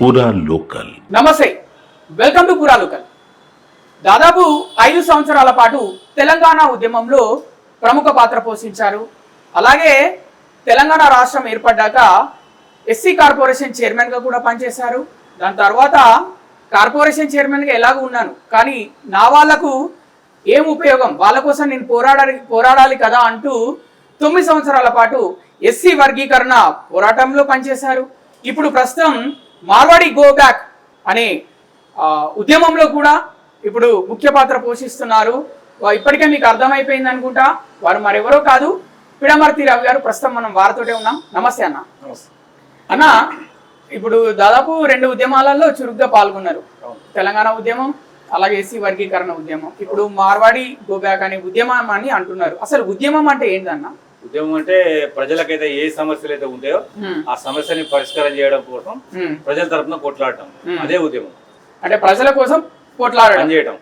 పూరా లోకల్. నమస్తే, welcome to పూరా లోకల్. దాదాపు 5 సంవత్సరాల పాటు తెలంగాణ ఉద్యమంలో ప్రముఖ పాత్ర పోషించారు. అలాగే తెలంగాణ రాష్ట్రం ఏర్పడ్డాక ఎస్సీ కార్పొరేషన్ చైర్మన్గా కూడా పనిచేశారు. దాని తర్వాత కార్పొరేషన్ చైర్మన్గా ఎలాగూ ఉన్నాను, కానీ నా వాళ్లకు ఏం ఉపయోగం, వాళ్ళ కోసం నేను పోరాడాలి కదా అంటూ 9 సంవత్సరాల పాటు ఎస్సీ వర్గీకరణ పోరాటంలో పనిచేశారు. ఇప్పుడు ప్రస్తుతం మార్వాడి గో బ్యాక్ అనే ఉద్యమంలో కూడా ఇప్పుడు ముఖ్య పాత్ర పోషిస్తున్నారు. ఇప్పటికే మీకు అర్థమైపోయింది అనుకుంటా, వారు మరెవరో కాదు, పిడమర్తి రవి గారు. ప్రస్తుతం మనం వారితోటే ఉన్నాం. నమస్తే అన్న. అన్న, ఇప్పుడు దాదాపు 2 ఉద్యమాలలో చురుగ్గా పాల్గొన్నారు. తెలంగాణ ఉద్యమం, అలాగే ఎస్సీ వర్గీకరణ ఉద్యమం. ఇప్పుడు మార్వాడి గో బ్యాక్ అనే ఉద్యమం అని అంటున్నారు. అసలు ఉద్యమం అంటే ఏంటన్న? ఉద్యమం అంటే ప్రజలకైతే ఏ సమస్యలు అయితే ఉంటాయో ఆ సమస్యని పరిష్కారం చేయడం కోసం ప్రజల తరఫున కొట్లాడటం, అదే ఉద్యమం. అంటే ప్రజల కోసం కొట్లాడడం చేయడం.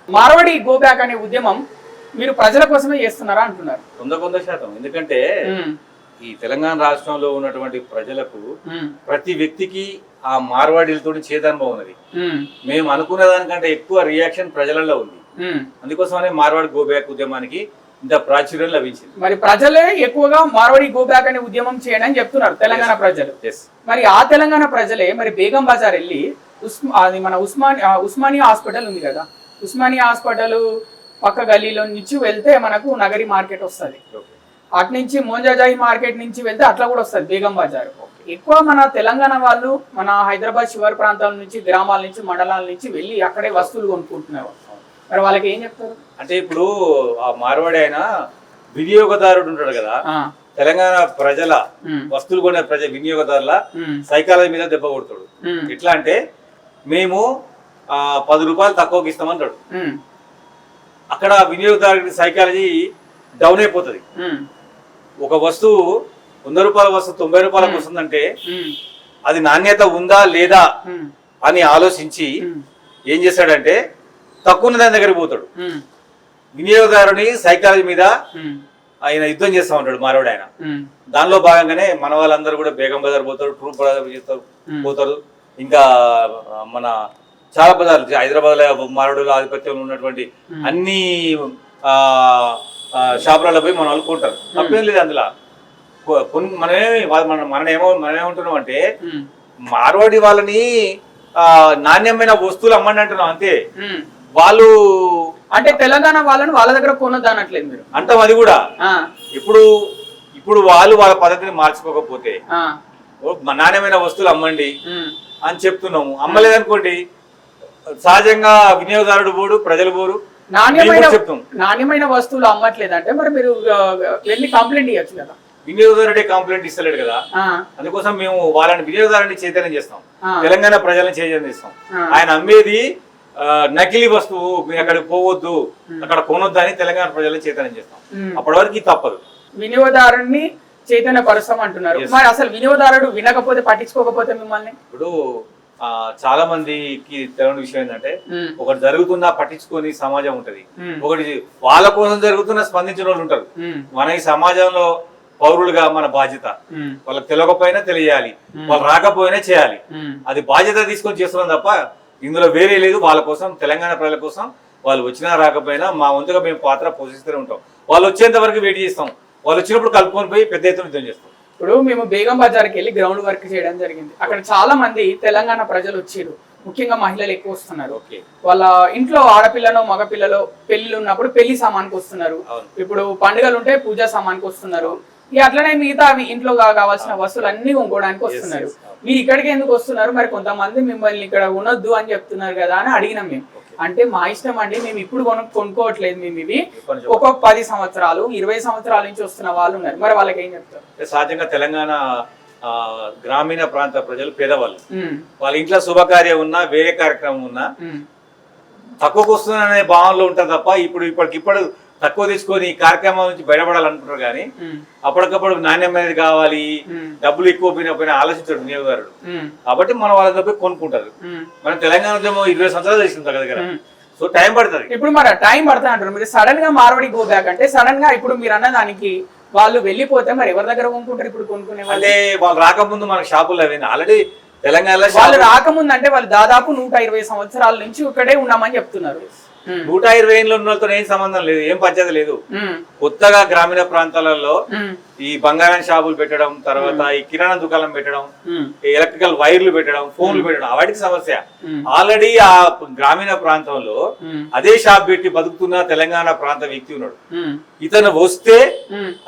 మార్వాడి గో బ్యాక్ అనే ఉద్యమం మీరు ప్రజల కోసమే చేస్తున్నారా అంటున్నారు? 100%. ఎందుకంటే ఈ తెలంగాణ రాష్ట్రంలో ఉన్నటువంటి ప్రజలకు ప్రతి వ్యక్తికి ఆ మార్వాడీలతో చేదనుభవం ఉన్నది. మేము అనుకున్న దానికంటే ఎక్కువ రియాక్షన్ ప్రజలలో ఉంది. అందుకోసమనే మార్వాడి గో బ్యాక్ ఉద్యమానికి ఇంత ప్రాచుర్యం లభించింది. మరి ప్రజలే ఎక్కువగా మార్వాడి గో బ్యాక్ అనే ఉద్యమం చేయండి అని చెప్తున్నారు తెలంగాణ ప్రజలు. మరి ఆ తెలంగాణ ప్రజలే మరి బేగం బజార్ వెళ్ళి అది మన ఉస్మానియా హాస్పిటల్ ఉంది కదా, ఉస్మానియా హాస్పిటల్ పక్క గల్లీలో నుంచి వెళ్తే మనకు నగరి మార్కెట్ వస్తుంది. అటు నుంచి మోంజాజాయి మార్కెట్ నుంచి వెళ్తే అట్లా కూడా వస్తుంది బేగం బజార్. ఎక్కువ మన తెలంగాణ వాళ్ళు మన హైదరాబాద్ శివారు ప్రాంతాల నుంచి, గ్రామాల నుంచి, మండలాల నుంచి వెళ్ళి అక్కడే వస్తువులు కొనుక్కుంటున్నారు. మరి వాళ్ళకి ఏం చెప్తారు? అంటే ఇప్పుడు ఆ మార్వాడి ఆయన వినియోగదారుడు ఉంటాడు కదా, తెలంగాణ ప్రజల వస్తువులు కొనే వినియోగదారుల సైకాలజీ మీద దెబ్బ కొడతాడు. ఎట్లా అంటే మేము 10 రూపాయలు తక్కువకి ఇస్తామంటాడు. అక్కడ వినియోగదారుడి సైకాలజీ డౌన్ అయిపోతుంది. ఒక వస్తువు 100 రూపాయల వస్తువు 90 రూపాయలకు వస్తుందంటే అది నాణ్యత ఉందా లేదా అని ఆలోచించి ఏం చేస్తాడంటే తక్కువ దాని దగ్గరికి పోతాడు. వినియోగదారుని సైకాలజీ మీద ఆయన యుద్ధం చేస్తా ఉంటాడు మార్వాడి ఆయన. దానిలో భాగంగానే మన వాళ్ళందరూ కూడా బేగం బజార్ పోతారు, ట్రూప్ బజార్ పోతారు, ఇంకా మన చాలా బజార్లు, హైదరాబాద్ లో మార్వాడుల ఆధిపత్యంలో ఉన్నటువంటి అన్ని షాపులలో పోయి మన వాళ్ళు కొంటారు. తప్పేం లేదు అందులో. మనమేమంటున్నాం అంటే మార్వాడి వాళ్ళని నాణ్యమైన వస్తువులు అమ్మండి అంటున్నాం అంతే. వాళ్ళు అంటే తెలంగాణ వాళ్ళని వాళ్ళ దగ్గర కొనొద్దు అనట్లేదు మీరు అంటాం. అది కూడా ఇప్పుడు వాళ్ళు వాళ్ళ పద్ధతిని మార్చుకోకపోతే నాణ్యమైన వస్తువులు అమ్మండి అని చెప్తున్నాము. అమ్మలేదనుకోండి సహజంగా వినియోగదారుడు పోడు, ప్రజలు పోరు. నాణ్యమైన వస్తువులు అమ్మట్లేదంటే మరి మీరు వెళ్ళి కంప్లైంట్ ఇవ్వచ్చు కదా. వినియోగదారుడే కంప్లైంట్ ఇస్తలేడు కదా, అందుకోసం మేము వాళ్ళని వినియోగదారుని చైతన్యం చేస్తాం, తెలంగాణ ప్రజలను చైతన్యం చేస్తాం. ఆయన అమ్మేది నకిలీ వస్తువు, మీరు అక్కడికి పోవద్దు, అక్కడ కొనొద్దు అని తెలంగాణ ప్రజలను చైతన్యం చేస్తాం. అప్పటి వరకు తప్పదు. వినియోగదారుని చైతన్య పరుస్తాం అంటున్నారు. మరి అసలు వినియోగదారుడు వినకపోతే, పట్టించుకోకపోతే మిమ్మల్ని? ఇప్పుడు చాలా మందికి తెలియని విషయం ఏంటంటే ఒకటి జరుగుతున్నా పట్టించుకొని సమాజం ఉంటది, ఒకటి వాళ్ళ కోసం జరుగుతున్నా స్పందించిన వాళ్ళు ఉంటారు. మన ఈ సమాజంలో పౌరులుగా మన బాధ్యత వాళ్ళకి తెలియకపోయినా తెలియాలి, వాళ్ళు రాకపోయినా చేయాలి. అది బాధ్యత తీసుకొని చేస్తున్నాం తప్ప ఇందులో వేరే లేదు. వాళ్ళ కోసం, తెలంగాణ ప్రజల కోసం వాళ్ళు వచ్చినా రాకపోయినా మా వంతుగా మేము పాత్ర పోషిస్తూనే ఉంటాం. వాళ్ళు వచ్చేంత వరకు వెయిట్ చేస్తాం. వాళ్ళు వచ్చినప్పుడు కలుపుకొని పోయి పెద్ద ఎత్తున యుద్ధం చేస్తాం. ఇప్పుడు మేము బేగం బజార్కి వెళ్ళి గ్రౌండ్ వర్క్ చేయడం జరిగింది. అక్కడ చాలా మంది తెలంగాణ ప్రజలు వచ్చారు, ముఖ్యంగా మహిళలు ఎక్కువ వస్తున్నారు. వాళ్ళ ఇంట్లో ఆడపిల్లను, మగపిల్లలో పెళ్లి ఉన్నప్పుడు పెళ్లి సామాన్కి వస్తున్నారు. ఇప్పుడు పండుగలు ఉంటే పూజా సామాన్కి వస్తున్నారు. అట్లనే మిగతా అవి ఇంట్లో కావాల్సిన వస్తువులు అన్ని కొనుక్కోవడానికి వస్తున్నారు. మీరు ఇక్కడికి ఎందుకు వస్తున్నారు? మరి కొంతమంది మిమ్మల్ని ఇక్కడ ఉండొద్దు అని చెప్తున్నారు కదా అని అడిగినాం మేము. అంటే మా ఇష్టం అండి, మేము ఇప్పుడు కొనుక్కోవట్లేదు, మేము ఇవి ఒక 10 సంవత్సరాలు 20 సంవత్సరాల నుంచి వస్తున్న వాళ్ళు ఉన్నారు. మరి వాళ్ళకి ఏం చెప్తారు? సహజంగా తెలంగాణ గ్రామీణ ప్రాంత ప్రజలు పేదవాళ్ళు. వాళ్ళ ఇంట్లో శుభకార్యం ఉన్నా, వేరే కార్యక్రమం ఉన్నా తక్కువకు వస్తుందనే భావనలో ఉంటారు తప్ప ఇప్పటికిప్పుడు తక్కువ తీసుకొని ఈ కార్యక్రమం నుంచి బయటపడాలనుకుంటారు. కానీ అప్పటికప్పుడు నాణ్యమైనది కావాలి, డబ్బులు ఎక్కువ పోయినా ఆలోచించాడు వినియోగదారుడు. కాబట్టి మన వాళ్ళ దగ్గర కొనుక్కుంటారు. మన తెలంగాణ ఉద్యమం 20 సంవత్సరాలు చేసింది దగ్గర. సో టైం పడుతుంది. ఇప్పుడు మరి టైం పడుతుంది అంటారు మీరు. సడన్ గా మార్వాడి గో బ్యాక్ అంటే సడన్ గా ఇప్పుడు మీరు అన్న దానికి వాళ్ళు వెళ్ళిపోతే మరి ఎవరి దగ్గర కొనుక్కుంటారు? ఇప్పుడు కొనుక్కునే అంటే వాళ్ళు రాకముందు మనకు షాపులు అవి ఆల్రెడీ తెలంగాణలో వాళ్ళు రాకముందు అంటే వాళ్ళు దాదాపు 120 సంవత్సరాల నుంచి ఇక్కడే ఉన్నామని చెప్తున్నారు. 120 ఉన్న వాళ్ళతో ఏం సంబంధం లేదు, ఏం పంచాయతీ లేదు. కొత్తగా గ్రామీణ ప్రాంతాలలో ఈ బంగారం షాపులు పెట్టడం, తర్వాత ఈ కిరాణా దుకాణం పెట్టడం, ఎలక్ట్రికల్ వైర్లు పెట్టడం, ఫోన్లు పెట్టడం, వాటికి సమస్య. ఆల్రెడీ ఆ గ్రామీణ ప్రాంతంలో అదే షాప్ పెట్టి బతుకుతున్న తెలంగాణ ప్రాంత వ్యక్తి ఉన్నాడు. ఇతను వస్తే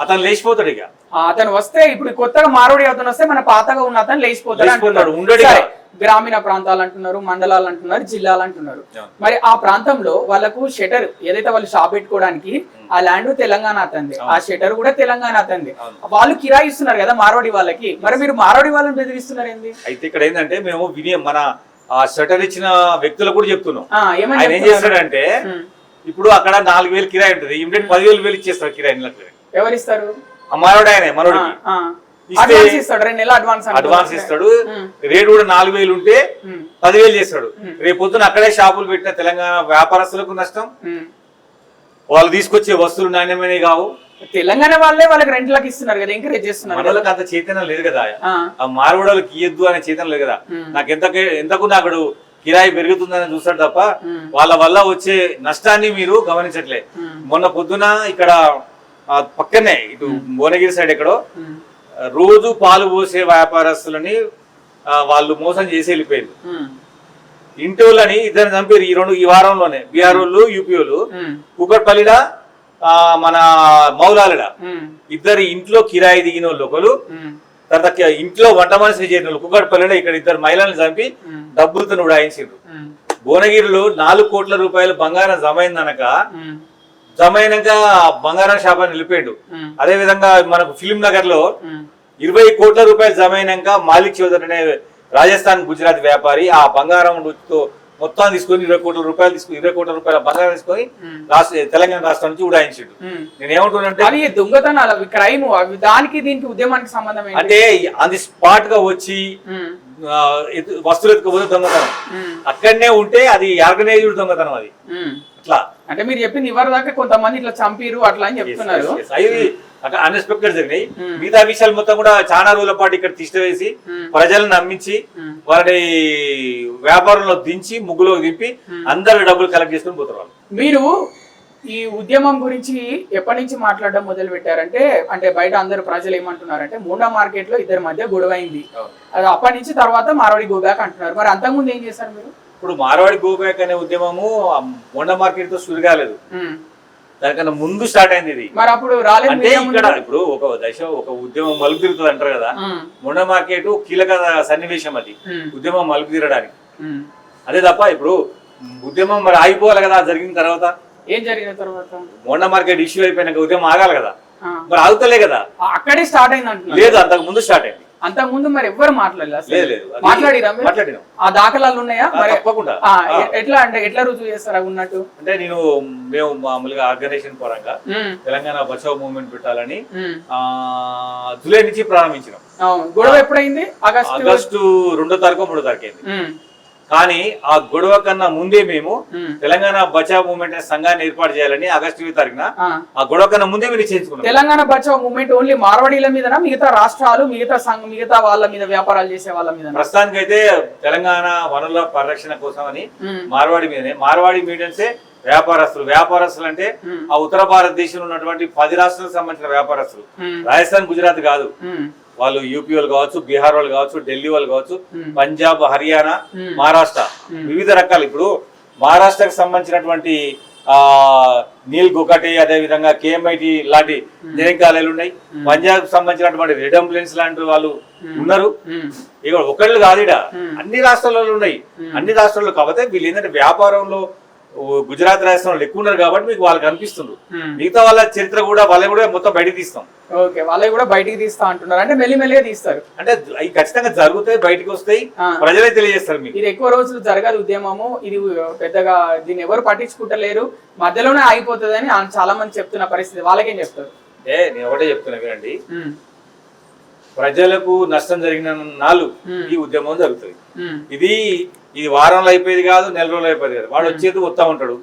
అతను లేచిపోతాడు. ఇక అతను వస్తే ఇప్పుడు కొత్తగా మారవాడి అతను వస్తే మన పాతగా ఉన్న అతను లేచిపోతాడు. ఉండడు. గ్రామీణ ప్రాంతాలు అంటున్నారు, మండలాలు అంటున్నారు, జిల్లాలు అంటున్నారు. మరి ఆ ప్రాంతంలో వాళ్ళకు షటర్ ఏదైతే వాళ్ళు షాప్ పెట్టుకోవడానికి ఆ ల్యాండ్ తెలంగాణ అతంది, ఆ షటర్ కూడా తెలంగాణ అతంది. వాళ్ళు కిరాయి ఇస్తున్నారు కదా మార్వాడి వాళ్ళకి. మరి మీరు మార్వాడి వాళ్ళని బెదిరిస్తున్నారు ఏంది? అయితే ఇక్కడ ఏంటంటే మేము మన ఆ షటర్ ఇచ్చిన వ్యక్తులకు కూడా చెప్తున్నాం. ఆయన ఏం చేస్తాడంటే ఇప్పుడు అక్కడ 4,000 కిరాయి ఉంటుంది, ఇమిడియట్ 10,000 ఇచ్చేస్తారు కిరాయి. ఎవరిస్తారు? మనోడు ఆయన మనోడికి అడ్వాన్స్ ఇస్తాడు. రేటు కూడా 4,000 ఉంటే 10,000 చేస్తాడు. రేపు పొద్దున అక్కడే షాపులు పెట్టిన తెలంగాణ వ్యాపారస్తులకు నష్టం. వాళ్ళు తీసుకొచ్చే వస్తువులు నాణ్యమైనవి కావు. తెలంగాణ వాళ్ళే వాళ్ళకి రెంట్లకు ఇస్తున్నారు కదా, ఎంకరేజ్ చేస్తున్నారు. మనోళ్ళకి అంత చైతన్యం లేదు కదా, ఆ మార్వాడోళ్ళకి ఇయ్యద్దు అనే చైతన్యం లేదు కదా. నాకు ఎంతకు నాకు కిరాయి పెరుగుతుందని చూస్తాడు తప్ప వాళ్ళ వల్ల వచ్చే నష్టాన్ని మీరు గమనించట్లే. మొన్న పొద్దున ఇక్కడ పక్కనే ఇటు భువనగిరి సైడ్ ఎక్కడో రోజు పాలు పోసే వ్యాపారస్తులని వాళ్ళు మోసం చేసి వెళ్ళిపోయారు. ఇంటోళ్ళని ఇద్దరు చంపారు ఈ వారంలోనే. బీఆర్ వాళ్ళు, యూపీ వాళ్ళు. కుకట్పల్లిలో మన మౌలాలడ ఇద్దరు ఇంట్లో కిరాయి దిగిన వాళ్ళు ఒకరు, తర్వాత ఇంట్లో వంట మనిషి చేరిన వాళ్ళు. కుకట్పల్లిలో ఇక్కడ ఇద్దరు మహిళలను చంపి డబ్బులతో ఉడాయించారు. భువనగిరిలో 4 కోట్ల రూపాయలు బంగారం జమ అయినాక బంగారం షాపాన్ని వెళ్ళిపోయాడు. అదే విధంగా మనకు ఫిలిం నగర్ లో 20 కోట్ల రూపాయలు జమ అయినాక మాలిక్ చౌదరి అనే రాజస్థాన్ గుజరాత్ వ్యాపారి ఆ బంగారం మొత్తం తీసుకొని 20 కోట్ల రూపాయల బంగారం తీసుకొని తెలంగాణ రాష్ట్రం నుంచి ఉడాయించాడు. నేను ఏమంటున్నానంటే దొంగతనాలు, క్రైమ్, దానికి దీనికి ఉద్యమానికి సంబంధం అంటే అది స్పాట్ గా వచ్చి వస్తువులు ఎత్తుకోపోతే దొంగతనం. అక్కడనే ఉంటే అది ఆర్గనైజ్డ్ దొంగతనం. అది అట్లా అంటే మీరు చెప్పింది ఇవరి దాకా కొంతమంది ఇట్లా చంపిరు అట్లా అని చెప్తున్నారు. అక్కడ అన్ఎక్స్పెక్టెడ్ జరిగినాయి. మిగతా విషయాలు మొత్తం కూడా చాలా రోజుల పాటు ఇక్కడ తీసివేసి ప్రజలను నమ్మించి వారి వ్యాపారంలో దించి ముగ్గులో దింపి అందరు డబ్బులు కలెక్ట్ చేసుకుని పోతారు. మీరు ఈ ఉద్యమం గురించి ఎప్పటి నుంచి మాట్లాడడం మొదలు పెట్టారంటే, అంటే బయట అందరు ప్రజలు ఏమంటున్నారంటే మూడా మార్కెట్ లో ఇద్దరి మధ్య గొడవ అయింది, అది అప్పటి నుంచి తర్వాత మార్వాడి గో బ్యాక్ అంటున్నారు. మరి అంతకుముందు ఏం చేశారు మీరు? ఇప్పుడు మార్వాడి గో బ్యాక్ అనే ఉద్యమము మొండా మార్కెట్ తో సురు కాలేదు, దానికన్నా ముందు స్టార్ట్ అయింది ఇది. మరి అప్పుడు రాలేదు అంటే ఇక్కడ ఇప్పుడు ఒక ఉద్యమం మలుపు తిరుగుతుంది అంటారు కదా. మొండా మార్కెట్ కీలక సన్నివేశం అది ఉద్యమం మలుపు తిరగడానికి. అదే తప్ప ఇప్పుడు ఉద్యమం మరి ఆగిపోవాలి కదా. జరిగిన తర్వాత ఏం జరిగిన తర్వాత మొండా మార్కెట్ ఇష్యూ అయిపోయినాక ఉద్యమం ఆగాలి కదా, మరి ఆగుతలే కదా. అక్కడే స్టార్ట్ అయింది అంటున్నారు. లేదు, అంతకు ముందు స్టార్ట్ అయింది. అంతకు ముందు మరి ఎవ్వరు మాట్లాడలేదు. మాట్లాడినా ఆ దాఖలాలు ఉన్నాయా? తప్పకుండా. ఎట్లా అంటే ఎట్లా రుజువు చేస్తారా ఉన్నట్టు? అంటే మేము మామూలుగా ఆర్గనైజేషన్ పరంగా తెలంగాణ బచావ్ మూవ్మెంట్ పెట్టాలని జూలై నుంచి ప్రారంభించినాం. గొడవ ఎప్పుడైంది? ఆగస్టు 2వ తారీఖు 3వ తారీఖు అయింది. కానీ ఆ గొడవ కన్నా ముందే మేము తెలంగాణ బచావ్ మూవ్మెంట్ అనే సంఘాన్ని ఏర్పాటు చేయాలని ఆగస్టు 20వ తారీఖున ఆ గొడవ కన్నా ముందే మీరు నిశ్చయించుకున్నాం. తెలంగాణ బచావ్ మూవ్మెంట్ ఓన్లీ మార్వాడీల మీద, మిగతా రాష్ట్రాలు, మిగతా వాళ్ళ మీద, వ్యాపారాలు చేసే వాళ్ళ మీద? ప్రస్తుతానికి అయితే తెలంగాణ వనరుల పరిరక్షణ కోసం అని మార్వాడి మీదనే. మార్వాడి మీడియన్సే వ్యాపారస్తులు అంటే ఆ ఉత్తర భారతదేశంలో ఉన్నటువంటి 10 రాష్ట్రాలకు సంబంధించిన వ్యాపారస్తులు. రాజస్థాన్, గుజరాత్ కాదు, వాళ్ళు యూపీ వాళ్ళు కావచ్చు, బీహార్ వాళ్ళు కావచ్చు, ఢిల్లీ వాళ్ళు కావచ్చు, పంజాబ్, హర్యానా, మహారాష్ట్ర, వివిధ రకాలు. ఇప్పుడు మహారాష్ట్రకు సంబంధించినటువంటి నీల్ గుకటి, అదే విధంగా కేఎంఐటి లాంటి ఇంజనీరింగ్ కాలేజీలు ఉన్నాయి. పంజాబ్ సంబంధించినటువంటి రెడ్ అంబులెన్స్ లాంటి వాళ్ళు ఉన్నారు. ఇక ఒకళ్ళు కాదు, ఇడ అన్ని రాష్ట్రాలలో ఉన్నాయి. అన్ని రాష్ట్రాల్లో కాకపోతే వీళ్ళు ఏంటంటే వ్యాపారంలో గుజరాత్ రాజస్థాన్ ఎక్కువ ఉన్నారు కాబట్టి మీకు వాళ్ళకి అనిపిస్తుంది. మిగతా వాళ్ళ చరిత్ర కూడా వాళ్ళని కూడా మొత్తం బయటకు తీస్తాం. ఓకే, వాళ్ళని కూడా బయటికి తీస్తా అంటున్నారు. అంటే మెల్లిమెల్లిగా తీస్తారు. అంటే అవి ఖచ్చితంగా జరుగుతాయి, బయటకు వస్తాయి, ప్రజలే తెలియజేస్తారు మీకు. ఇది ఎక్కువ రోజులు జరగదు ఉద్యమము, ఇది పెద్దగా దీన్ని ఎవరు పట్టించుకుంటలేరు, మధ్యలోనే ఆగిపోతుంది అని చాలా మంది చెప్తున్న పరిస్థితి. వాళ్ళకేం చెప్తారు? నేను ఒకటే చెప్తున్నా వినండి, ప్రజలకు నష్టం జరిగిన నాళ్ళు ఈ ఉద్యమం జరుగుతుంది. ఇది ఇది వారంలో అయిపోయేది కాదు, నెల రోజులు అయిపోయేది కాదు. వాడు వచ్చేది వస్తా ఉంటాడు,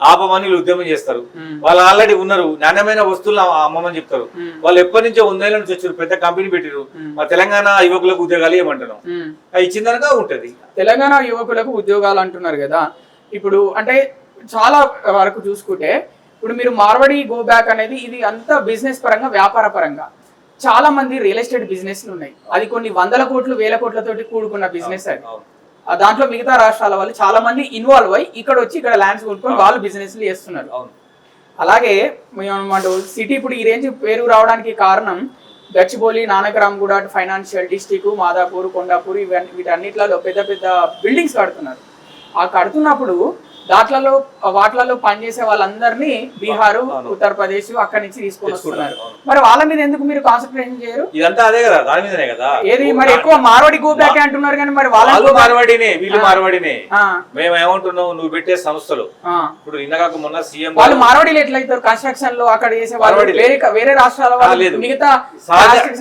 ఆపమని వీళ్ళు ఉద్యమం చేస్తారు. వాళ్ళు ఆల్రెడీ ఉన్నారు, నాణ్యమైన వస్తువులు అమ్మమని చెప్తారు. వాళ్ళు ఎప్పటి నుంచో 100 ఏళ్ళ నుంచి వచ్చారు, పెద్ద కంపెనీ పెట్టారు. మా తెలంగాణ యువకులకు ఉద్యోగాలు ఏమంటున్నాం, అది ఇచ్చిందనగా ఉంటది. తెలంగాణ యువకులకు ఉద్యోగాలు అంటున్నారు కదా, ఇప్పుడు అంటే చాలా వరకు చూసుకుంటే ఇప్పుడు మీరు మార్వడి గో బ్యాక్ అనేది ఇది అంతా బిజినెస్ పరంగా, వ్యాపార పరంగా చాలా మంది రియల్ ఎస్టేట్ బిజినెస్లు ఉన్నాయి. అది కొన్ని వందల కోట్లు, వేల కోట్లతోటి కూడుకున్న బిజినెస్ అది. దాంట్లో మిగతా రాష్ట్రాల వాళ్ళు చాలా మంది ఇన్వాల్వ్ అయ్యి ఇక్కడ వచ్చి ఇక్కడ ల్యాండ్స్ కొనుక్కొని వాళ్ళు బిజినెస్లు చేస్తున్నారు. అలాగే సిటీ ఇప్పుడు ఈ రేంజ్ పేరు రావడానికి కారణం గచ్చిబౌలి, నానక్రామ్గూడ, ఫైనాన్షియల్ డిస్టిక్, మాదాపూర్, కొండాపూర్ వీటన్నిటిలో పెద్ద పెద్ద బిల్డింగ్స్ కడుతున్నారు. ఆ కడుతున్నప్పుడు వాటిలలో పనిచేసే వాళ్ళందరినీ బీహార్, ఉత్తరప్రదేశ్ అక్కడి నుంచి తీసుకొని వస్తున్నారు. మరి వాళ్ళ మీద ఎందుకు మీరు కాన్సన్ట్రేషన్ చేయరు? ఇదంతా అదే కదా, దాని మీదనే కదా. ఏది మరి ఎక్కువ మార్వాడి గో బ్యాక్ అంటున్నారు కానీ మరి వాళ్ళు మార్వాడినే, వీళ్ళు మార్వాడినే. మేము ఏమంటున్నాం, నువ్వు పెట్టే సంస్థలు ఇప్పుడు నిన్నగాక మొన్న సీఎం వాళ్ళు మార్వాడీలు ఎట్లయితారు? కన్స్ట్రక్షన్ లో అక్కడ చేసే వాళ్ళు వేరే రాష్ట్రాల వాళ్ళు, మిగతా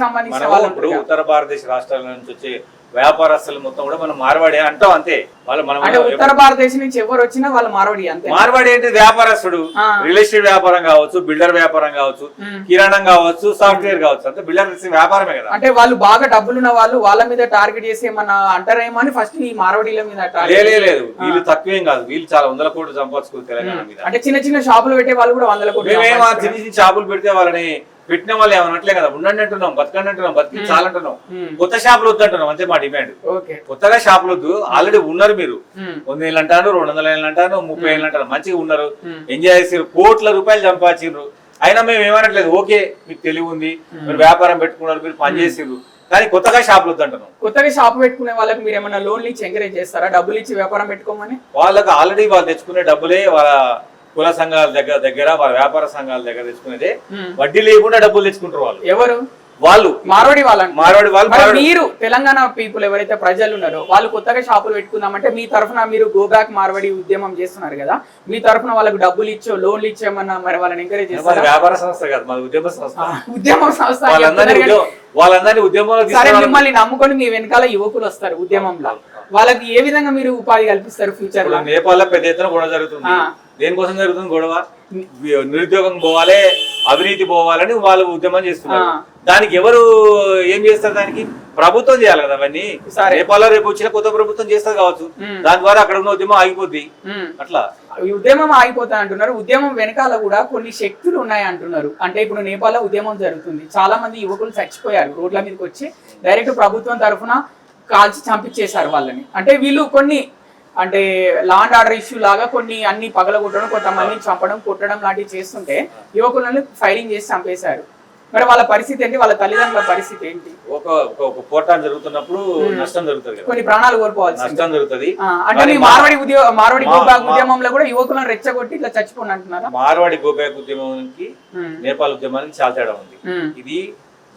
సంబంధించిన వాళ్ళు. ఇప్పుడు ఉత్తర భారతదేశ రాష్ట్రాల నుంచి వచ్చే వ్యాపారస్తులు మొత్తం కూడా మనం మార్వాడి అంటాం అంతే. వాళ్ళు మనం అంటే ఉత్తర భారతదేశం నుంచి ఎవరు వచ్చినా వాళ్ళు మార్వాడి అంతే. మార్వాడి అంటే వ్యాపారస్తుడు, రియల్ ఎస్టేట్ వ్యాపారం కావచ్చు, బిల్డర్ వ్యాపారం కావచ్చు, కిరాణం కావచ్చు, సాఫ్ట్వేర్ కావచ్చు, అంటే బిల్డర్ వ్యాపారమే కదా. అంటే వాళ్ళు బాగా డబ్బులున్న వాళ్ళు వాళ్ళ మీద టార్గెట్ చేసి ఏమన్నా అంటారేమో అని ఫస్ట్ ఈ మార్వాడీల మీద లేదు. వీళ్ళు తక్కువేం కాదు, వీళ్ళు చాలా 100 కోట్లు సంపాదించుకోరు తెలంగాణ మీద. అంటే చిన్న చిన్న షాపులు పెట్టే వాళ్ళు కూడా 100 కోట్లు. మేమేమో చిన్న చిన్న షాపులు పెడితే వాళ్ళని పెట్టిన వాళ్ళు ఏమన్నట్లే కదా, ఉండండి అంటున్నాం, బతకండి అంటున్నాం, బతికి చాలంటున్నాం. కొత్త షాపులు వద్దు అంటున్నాం, అంతే మా డిమాండ్. కొత్తగా షాపులు వద్దు, ఆల్రెడీ ఉన్నారు మీరు. 100 ఏళ్ళు అంటారు, 200 ఏళ్ళు అంటారు, 30 ఏళ్ళు అంటారు, మంచిగా ఉన్నారు, ఎంజాయ్ చేసారు, కోట్ల రూపాయలు సంపాదించారు. అయినా మేము ఏమనట్లేదు, ఓకే మీకు తెలివి ఉంది, మీరు వ్యాపారం పెట్టుకున్నారు, మీరు పని చేసారు, కానీ కొత్తగా షాపులు వద్దు అంటున్నాం. కొత్తగా షాపు పెట్టుకునే వాళ్ళకి మీరు ఏమైనా లోన్లు ఇచ్చి ఎంకరేజ్ చేస్తారా? డబ్బులు ఇచ్చి వ్యాపారం పెట్టుకోమని? వాళ్ళకి ఆల్రెడీ వాళ్ళు తెచ్చుకునే డబ్బులే వాళ్ళ కుల సంఘాల దగ్గర వాళ్ళ వ్యాపార సంఘాల దగ్గర తెచ్చుకునేదే, వడ్డీ లేకుండా డబ్బులు తెచ్చుకుంటారు వాళ్ళు. ఎవరు? వాళ్ళు మార్వాడి వాళ్ళు. మీరు తెలంగాణ పీపుల్ ఎవరైతే ప్రజలు ఉన్నారో వాళ్ళు కొత్తగా షాపులు పెట్టుకుందామంటే మీ తరఫున మీరు గో బ్యాక్ మార్వాడి ఉద్యమం చేస్తున్నారు కదా, మీ తరఫున వాళ్ళకి డబ్బులు ఇచ్చో లోన్లు ఇచ్చేమన్నా మరి వాళ్ళని ఎంకరేజ్ చేస్తారు? వ్యాపార సంస్థ కాదు, మాది ఉద్యమ సంస్థ. ఉద్యమ సంస్థ. వాళ్ళందరినీ ఉద్యమంలో మిమ్మల్ని నమ్ముకొని మీ వెనకాల యువకులు వస్తారు ఉద్యమంలో, వాళ్ళకి ఏ విధంగా మీరు ఉపాధి కల్పిస్తారు ఫ్యూచర్ లో? నేపాల్లో పెద్ద ఎత్తున గొడవ జరుగుతుంది. దేనికోసం జరుగుతుంది గొడవ? నిరుద్యోగం పోవాలి, అవినీతి పోవాలని వాళ్ళు ఉద్యమం చేస్తున్నారు. దానికి ఎవరు ఏం చేస్తారు? దానికి ప్రభుత్వం చేయాలి కదా అవన్నీ. నేపాల్లో రేపు వచ్చిన కొత్త ప్రభుత్వం చేస్తారు కావచ్చు, దాని ద్వారా అక్కడ ఉన్న ఉద్యమం ఆగిపోద్ది. అట్లా ఉద్యమం ఆగిపోతా అంటున్నారు. ఉద్యమం వెనకాల కూడా కొన్ని శక్తులు ఉన్నాయి అంటున్నారు. అంటే ఇప్పుడు నేపాల్లో ఉద్యమం జరుగుతుంది, చాలా మంది యువకులు చచ్చిపోయారు, రోడ్ల మీదకి వచ్చి డైరెక్ట్ ప్రభుత్వం తరఫున కాల్చి చంపించేశారు వాళ్ళని. అంటే వీళ్ళు కొన్ని అంటే లాండ్ ఆర్డర్ ఇష్యూ లాగా కొన్ని అన్ని పగలగొట్టడం, కొంతమందిని చంపడం, కొట్టడం లాంటివి చేస్తుంటే యువకులను ఫైరింగ్ చేసి చంపేశారు. మరి వాళ్ళ పరిస్థితి ఏంటి? వాళ్ళ తల్లిదండ్రుల పరిస్థితి ఏంటి? ఒక పోరాటం జరుగుతున్నప్పుడు నష్టం జరుగుతుంది, కొన్ని ప్రాణాలు కోల్పోవాల్సి నష్టం జరుగుతుంది. అంటే మార్వాడి గో బ్యాక్ ఉద్యమంలో కూడా యువకులను రెచ్చగొట్టి ఇట్లా చచ్చిపోండి అంటున్నారు. మార్వాడి గో బ్యాక్ ఉద్యమానికి నేపాల్ ఉద్యమానికి చాలా తేడా ఉంది. ఇది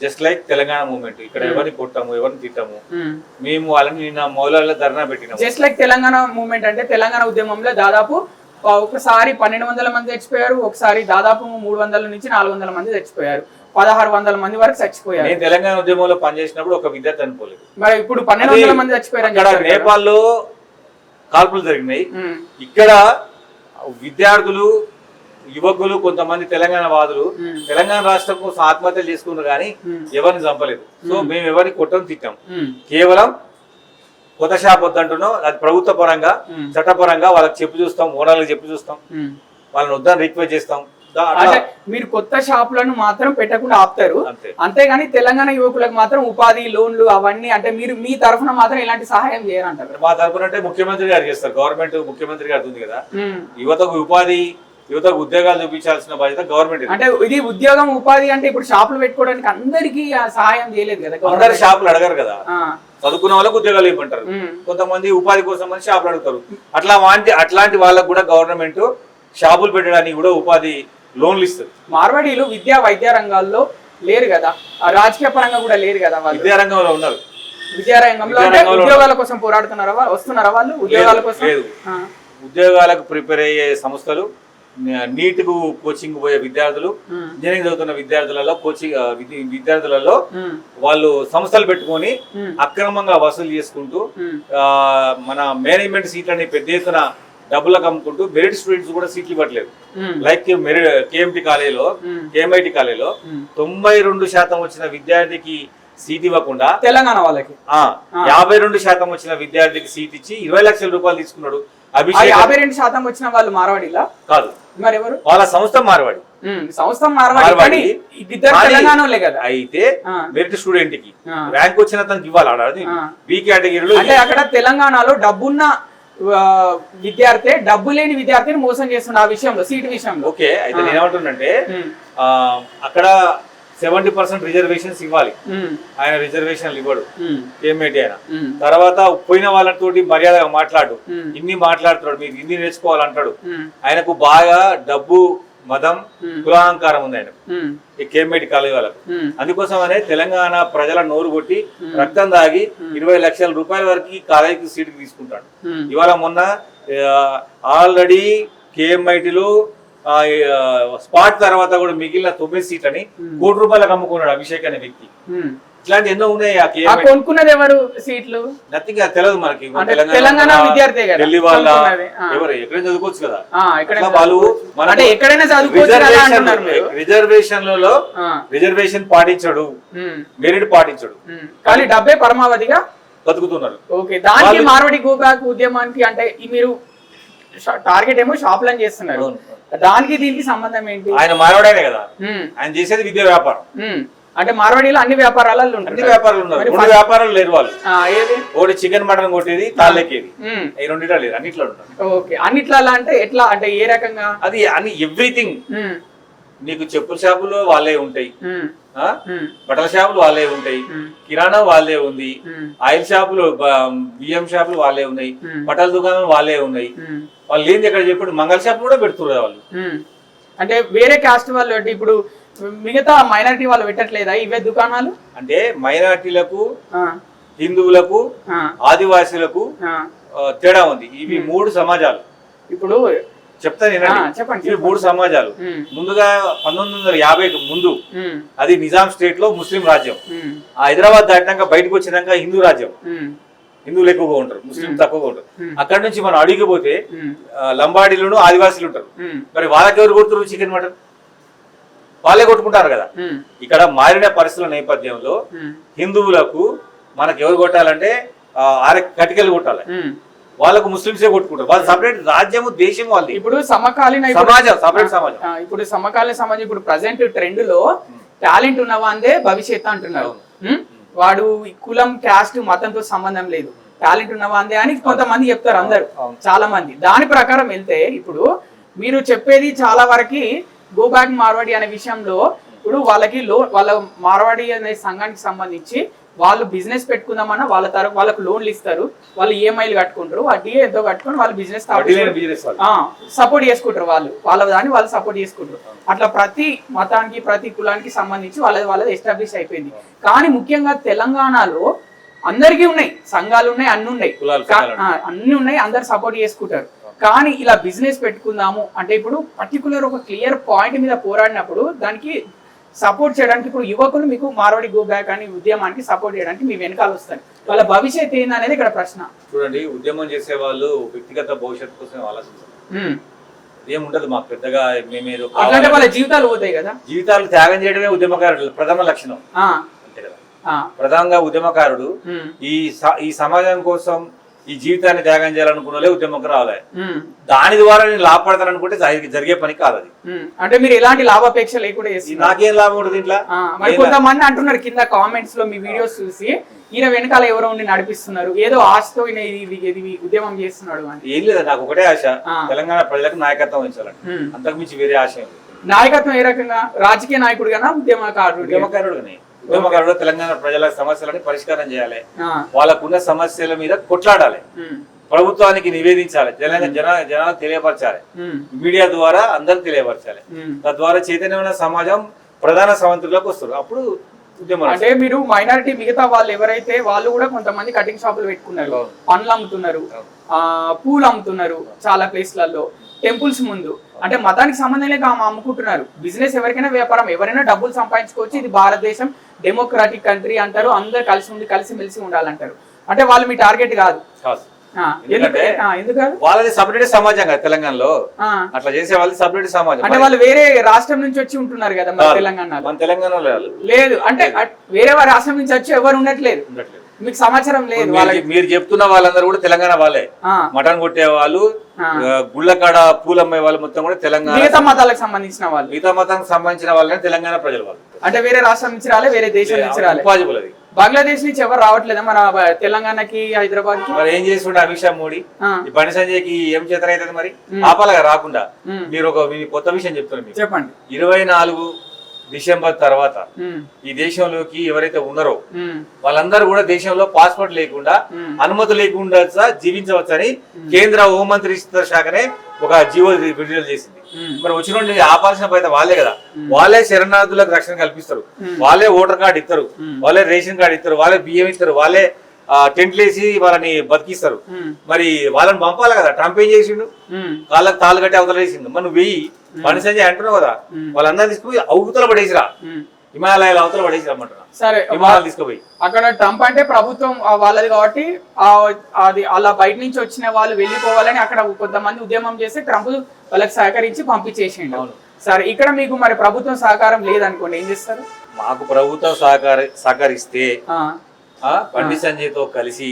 జస్ట్ లైక్ తెలంగాణ మూవ్మెంట్. ఇక్కడ ఎవరిని కొట్టాము, ఎవరిని తిట్టాము, మేము వాళ్ళని నిన్న మౌలాల్లో ధర్నా పెట్టినాము. జస్ట్ లైక్ తెలంగాణ మూవ్మెంట్ అంటే తెలంగాణ ఉద్యమంలో దాదాపు ఒకసారి 1200 మంది చచ్చిపోయారు, ఒకసారి దాదాపు 300 నుంచి 400 మంది చచ్చిపోయారు, 1600 మంది వరకు చచ్చిపోయారు. నేను తెలంగాణ ఉద్యమంలో పనిచేసినప్పుడు ఒక విద్యార్థి చనిపోలేదు. మరి ఇప్పుడు 1200 మంది చచ్చిపోయారు. నేపాల్లో కాల్పులు జరిగినాయి, ఇక్కడ విద్యార్థులు, యువకులు, కొంతమంది తెలంగాణ వాదులు తెలంగాణ రాష్ట్రం కోసం ఆత్మహత్యలు చేసుకున్నారు కానీ ఎవరిని చంపలేదు. సో మేము ఎవరిని కొట్టం తిట్టాం, కేవలం కొత్త షాప్ వద్దంటున్నాం. అది ప్రభుత్వ పరంగా, చట్టపరంగా వాళ్ళకి చెప్పి చూస్తాం, ఓనర్లకు చెప్పి చూస్తాం, వాళ్ళని వద్దని రిక్వెస్ట్ చేస్తాం. మీరు కొత్త షాపులను మాత్రం పెట్టకుండా ఆపుతారు, అంతేగాని తెలంగాణ యువకులకు మాత్రం ఉపాధి లోన్లు అవన్నీ అంటే మీరు మీ తరఫున మాత్రం ఇలాంటి సహాయం చేయాలంటారు? మా తరఫున అంటే ముఖ్యమంత్రి గారు చేస్తారు, గవర్నమెంట్ ముఖ్యమంత్రి గారు ఉంది కదా. యువతకు ఉపాధి, యువతకు ఉద్యోగాలు చూపించాల్సిన బాధ్యత గవర్నమెంట్. అంటే ఇది ఉద్యోగం ఉపాధి అంటే ఇప్పుడు షాపులు పెట్టుకోవడానికి అందరికీ సహాయం చేయలేదు కదా, అందరు షాపులు అడగరు కదా. చదువుకున్న వాళ్ళకు ఉద్యోగాలు ఇవ్వమంటారు, కొంతమంది ఉపాధి కోసం అని షాపులు అడుగుతారు. అట్లాంటి వాళ్ళకు కూడా గవర్నమెంట్ షాపులు పెట్టడానికి కూడా ఉపాధి లోన్లు ఇస్తుంది. మార్వాడీలు విద్యా వైద్య రంగాల్లో లేరు కదా, రాజకీయ పరంగా కూడా లేరు కదా, విద్యా రంగంలో ఉన్నారు. విద్యారంగంలో ఉద్యోగాల కోసం పోరాడుతున్నారా? వస్తున్నారా వాళ్ళు ఉద్యోగాల కోసం? లేదు, ఉద్యోగాలకు ప్రిపేర్ అయ్యే సంస్థలు నీట్ కు కోచింగ్ పోయే విద్యార్థులు, ఇంజనీరింగ్ చదువుతున్న విద్యార్థులలో విద్యార్థులలో వాళ్ళు సంస్థలు పెట్టుకొని అక్రమంగా వసూలు చేసుకుంటూ మన మేనేజ్మెంట్ సీట్లని పెద్ద ఎత్తున డబ్బులకు అమ్ముకుంటూ మెరిట్ స్టూడెంట్స్ కూడా సీట్లు ఇవ్వట్లేదు. లైక్ కేఎంటి కాలేజీలో, కేఎంఐటి కాలేజీలో 92% వచ్చిన విద్యార్థికి సీట్ ఇవ్వకుండా తెలంగాణ వాళ్ళకి 52% వచ్చిన విద్యార్థికి సీట్ ఇచ్చి 20 లక్షల రూపాయలు తీసుకున్నాడు. అభిషేక్ 52% వచ్చిన వాళ్ళు మార్వాడిలా కాదు, మరి ఎవరు? వాళ్ళ సంస్థ మార్వాడి. సంస్థ మార్వాడి తెలంగాణలే కదా. అయితే మెరిట్ స్టూడెంట్ కి ర్యాంక్ వచ్చిన అతనికి ఇవ్వాలి. బి కేటగిరీలో అంటే అక్కడ తెలంగాణలో డబ్బున్న విద్యార్థి డబ్బు లేని విద్యార్థిని మోసం చేస్తున్న ఆ విషయంలో, సీట్ విషయంలో. ఓకే, అయితే నేనేమంటున్నంటే అక్కడ 70% రిజర్వేషన్స్ ఇవ్వాలి. ఆయన రిజర్వేషన్లు ఇవ్వడు ఏమేటి ఆయన. తర్వాత పోయిన వాళ్ళతోటి మర్యాదగా మాట్లాడు, ఇన్ని మాట్లాడుతున్నాడు, మీరు హిందీ నేర్చుకోవాలంటాడు. ఆయనకు బాగా డబ్బు, మతం, కులాహంకారం ఉంది ఆయన ఈ కేఎంఐటి కాలేజీ వాళ్ళకు. అందుకోసమనే తెలంగాణ ప్రజల నోరు కొట్టి రక్తం దాగి 20 లక్షల రూపాయల వరకు కాలేజీకి సీటు తీసుకుంటాడు. ఇవాళ మొన్న ఆల్రెడీ కేఎంఐటిలో స్పాట్ తర్వాత కూడా మిగిలిన 9 సీట్లని ₹1 అమ్ముకున్నాడు అభిషేక్ అనే వ్యక్తి. ఇట్లాంటి ఎన్నో ఉన్నాయి. కొనుక్కున్నది ఎవరు సీట్లు? నథింగ్ తెలియదు మనకి. తెలంగాణ విద్యార్థి ఢిల్లీ వాళ్ళ ఎవరు ఎక్కడైనా చదువుకోవచ్చు కదా వాళ్ళు. రిజర్వేషన్ పాటించడు, మెరిట్ పాటించడు, కానీ డబ్బే పరమావధిగా బతుకుతున్నారు. ఓకే, దానికి మార్వాడి గో బ్యాక్ ఉద్యమానికి అంటే మీరు టార్గెట్ ఏమో షాప్లను చేస్తున్నారు, దానికి దీనికి సంబంధం ఏంటి? ఆయన మార్వాడే కదా, ఆయన చేసేది విద్యా వ్యాపారం. అంటే మార్వాడీలో అన్ని వ్యాపారాలలో అన్ని వ్యాపారాలు ఉన్నారు. 3 వ్యాపారాలు లేరు వాళ్ళు. ఒకటి చికెన్ మటన్ కొట్టేది, తాళ్ళెక్కేది, ఈ రెండిట్లో లేదు, అన్నిట్లో ఉంటారు. ఓకే, అన్నిట్లా అంటే ఎట్లా, అంటే ఏ రకంగా? అది అన్ని ఎవ్రీథింగ్. నీకు చెప్పుల షాపులు వాళ్ళే ఉంటాయి, బట్టల షాపులు వాళ్ళే ఉంటాయి, కిరాణా వాళ్ళే ఉంది, ఆయిల్ షాపులు, బియ్యం షాపులు వాళ్ళే ఉన్నాయి, బట్టల దుకాణాలు వాళ్ళే ఉన్నాయి. వాళ్ళు ఏంది ఎక్కడ చెప్పాడు, మంగళ షాపులు కూడా పెడుతున్నారు వాళ్ళు. అంటే వేరే కాస్ట్ వాళ్ళు అంటే ఇప్పుడు మిగతా మైనారిటీ వాళ్ళు పెట్టట్లేదా ఇవే దుకాణాలు? అంటే మైనారిటీలకు, హిందువులకు, ఆదివాసీలకు తేడా ఉంది. ఇవి 3 సమాజాలు. ఇప్పుడు చెప్తాను, చెప్పండి. ఇవి 3 సమాజాలు. ముందుగా 1950కు ముందు అది నిజాం స్టేట్ లో ముస్లిం రాజ్యం. హైదరాబాద్ దాటినాక బయటకు వచ్చినాక హిందూ రాజ్యం. హిందువులు ఎక్కువగా ఉంటారు, ముస్లిం తక్కువగా ఉంటారు. అక్కడ నుంచి మనం అడిగిపోతే లంబాడీలను, ఆదివాసీలు ఉంటారు. మరి వాళ్ళకి ఎవరు కొడుతున్నారు చికెన్ మటన్? వాళ్ళే కొట్టుకుంటారు కదా. ఇక్కడ మారిన పరిస్థితుల నేపథ్యంలో హిందువులకు మనకు ఎవరు కొట్టాలంటే కటికలు కొట్టాలి, వాళ్ళకు ముస్లింసే కొట్టుకుంటారు. వాళ్ళు సపరేట్ రాజ్యము, దేశం వాళ్ళది. ఇప్పుడు సమకాలీన సమాజం, సపరేట్ సమాజం. ఇప్పుడు సమకాలీన సమాజం, ఇప్పుడు ప్రజెంట్ ట్రెండ్ లో టాలెంట్ ఉన్నవాందే భవిష్యత్తు అంటున్నారు. వాడు కులం, క్యాస్ట్, మతంతో సంబంధం లేదు, టాలెంట్ ఉన్నవాందే అని కొంతమంది చెప్తారు, అందరు చాలా మంది. దాని ప్రకారం వెళ్తే ఇప్పుడు మీరు చెప్పేది చాలా వరకు గో బ్యాక్ మార్వాడి అనే విషయంలో ఇప్పుడు వాళ్ళకి వాళ్ళ మార్వాడి అనే సంఘానికి సంబంధించి వాళ్ళు బిజినెస్ పెట్టుకుందామన్నా వాళ్ళకు లోన్లు ఇస్తారు, వాళ్ళు ఈఎంఐలు కట్టుకుంటారు, వడ్డీ ఎంతో కట్టుకొని వాళ్ళు బిజినెస్ సపోర్ట్ చేసుకుంటారు, వాళ్ళ దాన్ని వాళ్ళు సపోర్ట్ చేసుకుంటారు. అట్లా ప్రతి మతానికి, ప్రతి కులానికి సంబంధించి వాళ్ళది ఎస్టాబ్లిష్ అయిపోయింది. కానీ ముఖ్యంగా తెలంగాణలో అందరికీ ఉన్నాయి, సంఘాలు ఉన్నాయి, అన్ని ఉన్నాయి, అందరు సపోర్ట్ చేసుకుంటారు. కానీ ఇలా బిజినెస్ పెట్టుకుందాము అంటే ఇప్పుడు పర్టికులర్ ఒక క్లియర్ పాయింట్ మీద పోరాడినప్పుడు దానికి సపోర్ట్ చేయడానికి ఇప్పుడు యువకులు మీకు మార్వాడి గో బ్యాక్ అని ఉద్యమానికి సపోర్ట్ చేయడానికి మీ వెనకాల వస్తారు. వాళ్ళ భవిష్యత్ ఏంది అనేది ఇక్కడ ప్రశ్న. చూడండి, ఉద్యమం చేసే వాళ్ళు వ్యక్తిగత భవిష్యత్తు కోసం ఆలోచిస్తారు. ఏముండదు మాకు పెద్దగా, మేమేదో అంటే వాళ్ళ జీవితాలు పోతాయి కదా. జీవితాలు త్యాగం చేయడమే ఉద్యమకారుడు ప్రథమ లక్షణం. అంతే కదా, ప్రధానంగా ఉద్యమకారుడు ఈ సమాజం కోసం ఈ జీవితాన్ని త్యాగం చేయాలనుకున్న ఉద్యమకు రావాలి. దాని ద్వారా నేను లాభపడతాను అనుకుంటే జరిగే పని కాదు అది. అంటే మీరు ఎలాంటి లాభాపేక్ష లేకుండా నాకేం లాభం ఉంటుంది ఇంట్లో. కొంతమంది అంటున్నారు కింద కామెంట్స్ లో మీ వీడియోస్ చూసి, ఈయన వెనకాల ఎవరో ఉండి నడిపిస్తున్నారు, ఏదో ఆశతో ఉద్యమం చేస్తున్నాడు అని. ఏం లేదు, నాకు ఒకటే ఆశ, తెలంగాణ ప్రజలకు నాయకత్వం వహించాలని, అంతకు మించి వేరే ఆశ. నాయకత్వం ఏ రకంగా? రాజకీయ నాయకుడుగానా, ఉద్యమకారుడుగానే? ఉద్యమకారుడు తెలంగాణ ప్రజల సమస్యలని పరిష్కారం చేయాలి, వాళ్ళకున్న సమస్యల మీద కొట్లాడాలి, ప్రభుత్వానికి నివేదించాలి, జనాలకు తెలియపరచాలి, మీడియా ద్వారా అందరికి తెలియపరచాలి. తద్వారా చైతన్యమైన సమాజం ప్రధాన సవంతులకు వస్తారు. అప్పుడు ఉద్యమం. అంటే మీరు మైనారిటీ మిగతా వాళ్ళు ఎవరైతే వాళ్ళు కూడా కొంతమంది కటింగ్ షాపులు పెట్టుకున్నారు, పండ్లు అమ్ముతున్నారు, పూలు అమ్ముతున్నారు చాలా ప్లేస్లలో. టెంపుల్స్ ముందు. అంటే మతానికి సంబంధం లేక అమ్ముకుంటున్నారు. బిజినెస్ ఎవరికైనా వ్యాపారం, ఎవరైనా డబ్బులు సంపాదించుకోవచ్చు. ఇది భారతదేశం డెమోక్రాటిక్ కంట్రీ అంటారు, అందరు కలిసి మెలిసి ఉండాలంటారు. అంటే వాళ్ళు మీ టార్గెట్ కాదు. వాళ్ళది సపరేట్ సమాజం కదా తెలంగాణలో, అట్లా చేసే వాళ్ళది సపరేట్ సమాజం. అంటే వాళ్ళు వేరే రాష్ట్రం నుంచి వచ్చి ఉంటున్నారు కదా మన తెలంగాణలో. మన తెలంగాణలో లేదు, అంటే వేరే రాష్ట్రం నుంచి వచ్చి ఎవరు ఉండట్లేదు, మీకు సమాచారం లేదు. మీరు చెప్తున్న వాళ్ళందరూ కూడా తెలంగాణ వాళ్ళే. మటన్ కొట్టే వాళ్ళు, గుళ్ళకాడ పూలమ్మే వాళ్ళు మొత్తం కూడా తెలంగాణ. మిగతా మతాలకు సంబంధించిన వాళ్ళు, మిగతా మతానికి సంబంధించిన వాళ్ళని తెలంగాణ ప్రజలు వాళ్ళు. అంటే వేరే రాష్ట్రం నుంచి రాలే, వేరే దేశం నుంచి రాలే. పాజిబుల్ అది. బంగ్లాదేశ్ నుంచి ఎవరు రావట్లేదా మన తెలంగాణకి, హైదరాబాద్ కి? మరి ఏం చేస్తుండే అమిత్ షా మోడీ ఈ బండి సంజయ్కి ఏం చేతన అవుతుంది మరి ఆపాలగా రాకుండా? మీరు ఒక కొత్త విషయం చెప్తున్నారు మీరు. చెప్పండి. 24 డిసెంబర్ తర్వాత ఈ దేశంలోకి ఎవరైతే ఉన్నారో వాళ్ళందరూ కూడా దేశంలో పాస్పోర్ట్ లేకుండా, అనుమతి లేకుండా జీవించవచ్చని కేంద్ర హోంమంత్రిత్వ శాఖనే ఒక జీవో విడుదల చేసింది. మరి వచ్చిన ఆపాల్సిన పైన వాళ్ళే కదా. వాళ్ళే శరణార్థులకు రక్షణ కల్పిస్తారు, వాళ్ళే ఓటర్ కార్డు ఇస్తారు, వాళ్ళే రేషన్ కార్డు ఇస్తారు, వాళ్ళే బియ్యం ఇస్తారు, వాళ్ళే టెంట్లు వేసి వాళ్ళని బతికిస్తారు. మరి వాళ్ళని పంపాలి కదా. ట్రంప్ ఏం చేసిండు? కాళ్ళకి తాళ్ళు కట్టి అవతల వేసిండు. మరి నువ్వు వెయ్యి పని సంజయ్ అంటున్నావు కదా, వాళ్ళందరూ తీసుకుపోయి అవతల పడేసిరా, హిమాలయాల అవతల పడేసి రమ్మంటున్నా. సరే, హిమాలయాలు తీసుకుపోయి. అక్కడ ట్రంప్ అంటే ప్రభుత్వం వాళ్ళది కాబట్టి అది అలా బయట నుంచి వచ్చిన వాళ్ళు వెళ్ళిపోవాలని అక్కడ కొంతమంది ఉద్యమం చేసి ట్రంప్ వాళ్ళకి సహకరించి పంపించేసిండు. సరే, ఇక్కడ మీకు మరి ప్రభుత్వం సహకారం లేదనుకోండి, ఏం చేస్తారు? మాకు ప్రభుత్వం సహకరిస్తే బండి సంజయ్ తో కలిసి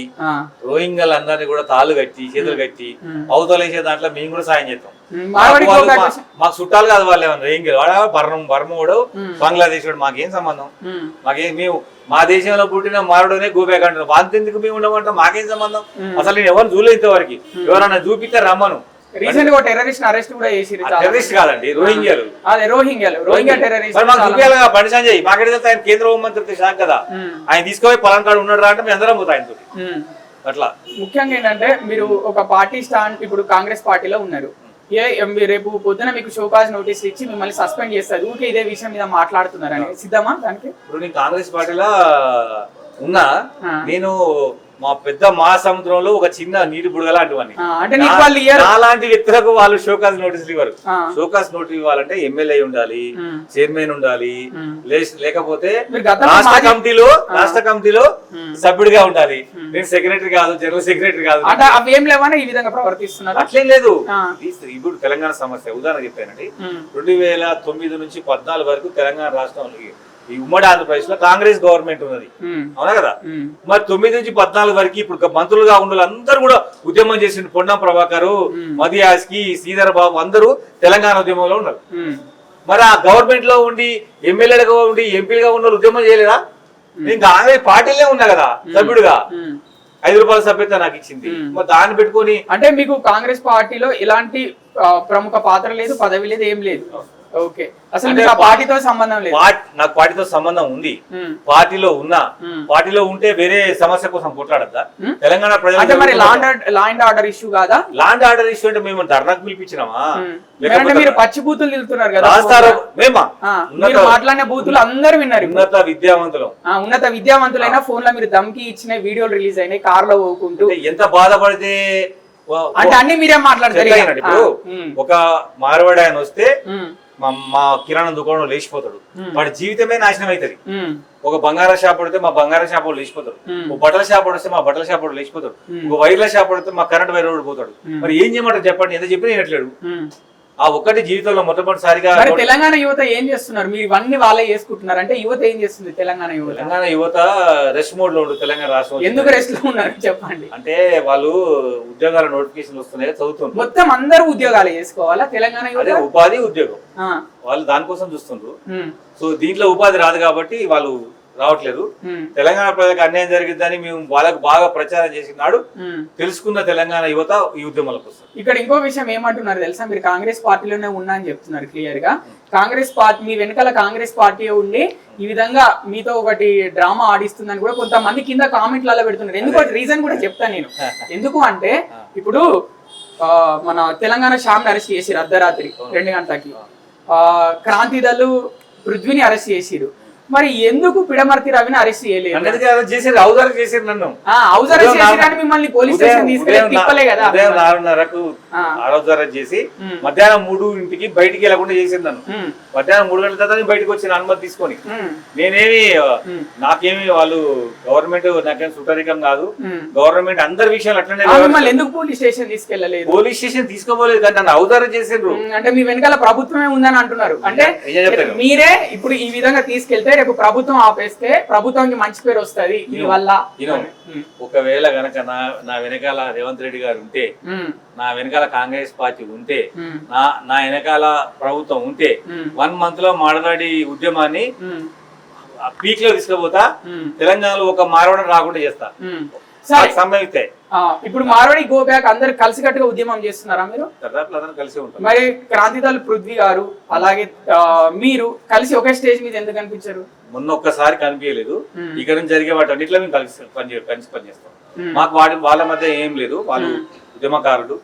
రోహింగ్యాలు అందరినీ కూడా తాళ్ళు కట్టి చేతులు కట్టి అవతలేసే దాంట్లో మేము కూడా సాయం చేస్తాం. మాకు చుట్టాలు కాదు వాళ్ళు. ఏమన్నా రోహింగ్యాలు వాడు బర్మోడు బంగ్లాదేశ్ వాడు, మాకేం సంబంధం? మేము మా దేశంలో పుట్టిన మారుడునే గోబ్యాక్ అంటారు. వాళ్ళెందుకు మేము ఉండమంటాం? మాకేం సంబంధం? అసలు నేను ఎవరు చూడలేదు ఇంతవరకు. ఎవరన్నా చూపిస్తే రమ్మను. రీసెంట్ గా టెర్రరిస్ట్ అరెస్ట్ కూడా చేసిరు. టెర్రరిస్ట్ కాదండి, రోహింగ్యాలు. అదే రోహింగ్యా టెర్రరిస్ట్. బండి సంజయ్ మాకేం తెలుసు? ఆయన కేంద్ర హోంమంత్రిత్వ శాఖ కదా, ఆయన తీసుకుపోయి పలానా కాడు ఉన్నాడు అంటే మేము అందరం పోతాం ఆయనతో. అట్లా ముఖ్యంగా ఏంటంటే మీరు ఒక పార్టీ స్టాండ్, ఇప్పుడు కాంగ్రెస్ పార్టీలో ఉన్నారు. రేపు పొద్దున మీకు షోకాజ్ నోటీస్ ఇచ్చి మిమ్మల్ని సస్పెండ్ చేస్తారు. ఊరికే ఇదే విషయం మీద మాట్లాడుతున్నారని సిద్ధమా దానికి? ఇప్పుడు నేను కాంగ్రెస్ పార్టీలో ఉన్నా, నేను మా పెద్ద మహాసముద్రంలో ఒక చిన్న నీటి బుడగ లాంటివన్నీ. అలాంటి వ్యక్తులకు వాళ్ళు షోకాజ్ నోటీసులు ఇవ్వరు. షోకాజ్ నోటీస్ ఇవ్వాలంటే ఎమ్మెల్యే ఉండాలి, చైర్మన్ ఉండాలి, లేకపోతే రాష్ట్ర కమిటీలో సభ్యుడిగా ఉండాలి. నేను సెక్రటరీ కాదు, జనరల్ సెక్రటరీ కాదు. అవేం లేవని ఈ విధంగా ప్రవర్తిస్తున్నారు. అట్లేం లేదు. ఇప్పుడు తెలంగాణ సమస్య ఉదాహరణ చెప్పానండి. 2009 నుంచి 14 వరకు తెలంగాణ రాష్ట్రంలో ఈ ఉమ్మడి ఆంధ్రప్రదేశ్ లో కాంగ్రెస్ గవర్నమెంట్ ఉన్నది, అవునా కదా? మరి 9 నుంచి 14 వరకు ఇప్పుడు మంత్రులుగా ఉన్న వాళ్ళందరూ కూడా ఉద్యమం చేసిన పొన్నం ప్రభాకర్, మదియాస్కి, శ్రీధర్ బాబు అందరూ తెలంగాణ ఉద్యమంలో ఉన్నారు. మరి ఆ గవర్నమెంట్ లో ఉండి ఎమ్మెల్యేలుగా ఉండి ఎంపీలుగా ఉన్న వాళ్ళు ఉద్యమం చేయలేదా? నేను కాంగ్రెస్ పార్టీలే ఉన్నా కదా సభ్యుడుగా. 5 రూపాయల సభ్యత నాకు ఇచ్చింది. మరి దాన్ని పెట్టుకొని అంటే మీకు కాంగ్రెస్ పార్టీలో ఎలాంటి ప్రముఖ పాత్ర లేదు, పదవి లేదు, ఏం లేదు. ఓకే, అసలు పార్టీతో సంబంధం లేదు. నాకు పార్టీతో సంబంధం ఉంది. పార్టీలో ఉన్నా, పార్టీలో ఉంటే వేరే సమస్య కోసం కొట్లాడద్దా? తెలంగాణ ప్రజలు మరి లా అండ్ ఆర్డర్ ఇష్యూ కాదా? లా అండ్ ఆర్డర్ ఇష్యూ అంటే మేము ధర్నాకు పిలిపించినామా? మీరు పచ్చి బూతులు తిరుగుతున్నారు కదా, మాట్లాడిన బూతులు అందరు విన్నారు. ఉన్నత విద్యావంతులైన ఫోన్ లో మీరు దమ్కి ఇచ్చిన వీడియోలు రిలీజ్ అయినాయి, కార్ లో పోకుంటూ. ఎంత బాధపడితే అంటే అన్ని మీరే మాట్లాడతారు. ఇప్పుడు ఒక మార్వాడి ఆయన వస్తే మా కిరాణా దుకాణం లేచిపోతాడు, వాడి జీవితమే నాశనం అవుతుంది. ఒక బంగారం షాప్ పడితే మా బంగారం షాప్ వాడు లేచిపోతాడు, ఒక బట్టల షాప్ పడితే మా బట్టల షాప్ వాడు లేచిపోతాడు, ఒక వైర్ల షాప్ పడితే మా కరెంట్ వైర్ వాడు పోతాడు. మరి ఏం చేయమంటారు చెప్పండి? ఎంత చెప్పినా వినట్లేడు. ఆ ఒక్కటి జీవితంలో మొట్టమొదటిసారిగా. తెలంగాణ యువత ఏం చేస్తున్నారు? మీరు ఇవన్నీ వాళ్ళే చేసుకుంటున్నారు అంటే యువత ఏం చేస్తుంది? తెలంగాణ యువత రెస్ట్ మోడ్ లో ఉంది. తెలంగాణ రాష్ట్రం ఎందుకు రెస్ట్ లో ఉన్నారు చెప్పండి? అంటే వాళ్ళు ఉద్యోగాల నోటిఫికేషన్ వస్తున్నాయి, చదువుతున్నారు. మొత్తం అందరూ ఉద్యోగాలు చేసుకోవాలా? తెలంగాణ యువత ఉపాధి ఉద్యోగం వాళ్ళు దానికోసం చూస్తుండ్రు. సో దీంట్లో ఉపాధి రాదు కాబట్టి వాళ్ళు రావట్లేదు. తెలంగాణ ప్రజలకు అన్యాయం జరిగిద్దని మేము వాళ్ళకు బాగా ప్రచారం చేసినాడు. తెలుసుకున్న తెలంగాణ యువత ఈ ఉద్యమాలకు వస్తుంది. ఇక్కడ ఇంకో విషయం ఏమంటున్నారు తెలుసా? మీరు కాంగ్రెస్ పార్టీలోనే ఉన్నా అని చెప్తున్నారు క్లియర్ గా. కాంగ్రెస్ పార్టీ మీ వెనకాల కాంగ్రెస్ పార్టీ ఉండి ఈ విధంగా మీతో ఒకటి డ్రామా ఆడిస్తుందని కూడా కొంతమంది కింద కామెంట్లలో పెడుతున్నారు. ఎందుకు రీజన్ కూడా చెప్తాను నేను. ఎందుకు అంటే ఇప్పుడు మన తెలంగాణ శ్యామ్ని అరెస్ట్ చేసిరు అర్ధరాత్రి 2 గంటలకి. క్రాంతిదళ్ పృథ్వీని అరెస్ట్ చేసిరు. మరి ఎందుకు పిడమర్తి రవిని అరెస్ట్ చేయలేదు? అన్నది చేసేది ఔదారు చేసేది నన్ను హౌస్ అరెస్ట్ చేసి కానీ మిమ్మల్ని పోలీస్ స్టేషన్ తీసుకెళ్ళి తిప్పలే కదా. ఉదయం 6:30కు ఔదారు చేసి మధ్యాహ్నం 3 బయటికి వెళ్ళకుండా చేసింది నన్ను. మధ్యాహ్నం 3 గంటల తర్వాత బయటకు వచ్చిన అనుమతి తీసుకొని. నేనేమి నాకేమి వాళ్ళు గవర్నమెంట్ నాకేం సుటరికం కాదు, గవర్నమెంట్ అందరి విషయాలు అట్లనే. మిమ్మల్ని ఎందుకు పోలీస్ స్టేషన్ తీసుకెళ్ళలేదు? పోలీస్ స్టేషన్ తీసుకోపోలేదు కానీ నన్ను ఔదారు చేసిండ్రు. అంటే మీ వెనకాల ప్రభుత్వమే ఉందని అంటున్నారు. అంటే మీరే ఇప్పుడు ఈ విధంగా తీసుకెళ్తే రేపు ప్రభుత్వం ఆపేస్తే ప్రభుత్వానికి మంచి పేరు వస్తుంది మీ వల్ల. ఒకవేళ గనక నా వెనకాల రేవంత్ రెడ్డి గారు ఉంటే, నా వెనకాల కాంగ్రెస్ పార్టీ ఉంటే, నా వెనకాల ప్రభుత్వం ఉంటే 1 month లో మాడదాడి ఉద్యమాన్ని పీక్ లో తీసుకుపోతా, తెలంగాణలో ఒక మార్వడం రాకుండా చేస్తా. సంభవిస్తే ఇప్పుడు మార్వాడి గో బ్యాక్ అందరు కలిసికట్టుగా ఉద్యమం చేస్తున్నారా మీరు? కలిసి ఉంటారు. మరి క్రాంతిదళ పృథ్వీ గారు అలాగే మీరు కలిసి ఒకే స్టేజ్ మీద ఎందుకు కనిపించారు? మొన్న ఒక్కసారి కనిపించలేదు. ఇక్కడ నుంచి జరిగే వాటి అన్నిట్లో మేము కలిసి పనిచేస్తాం. మాకు వాళ్ళ మధ్య ఏం లేదు. వాళ్ళు ఉద్యమకారుడు,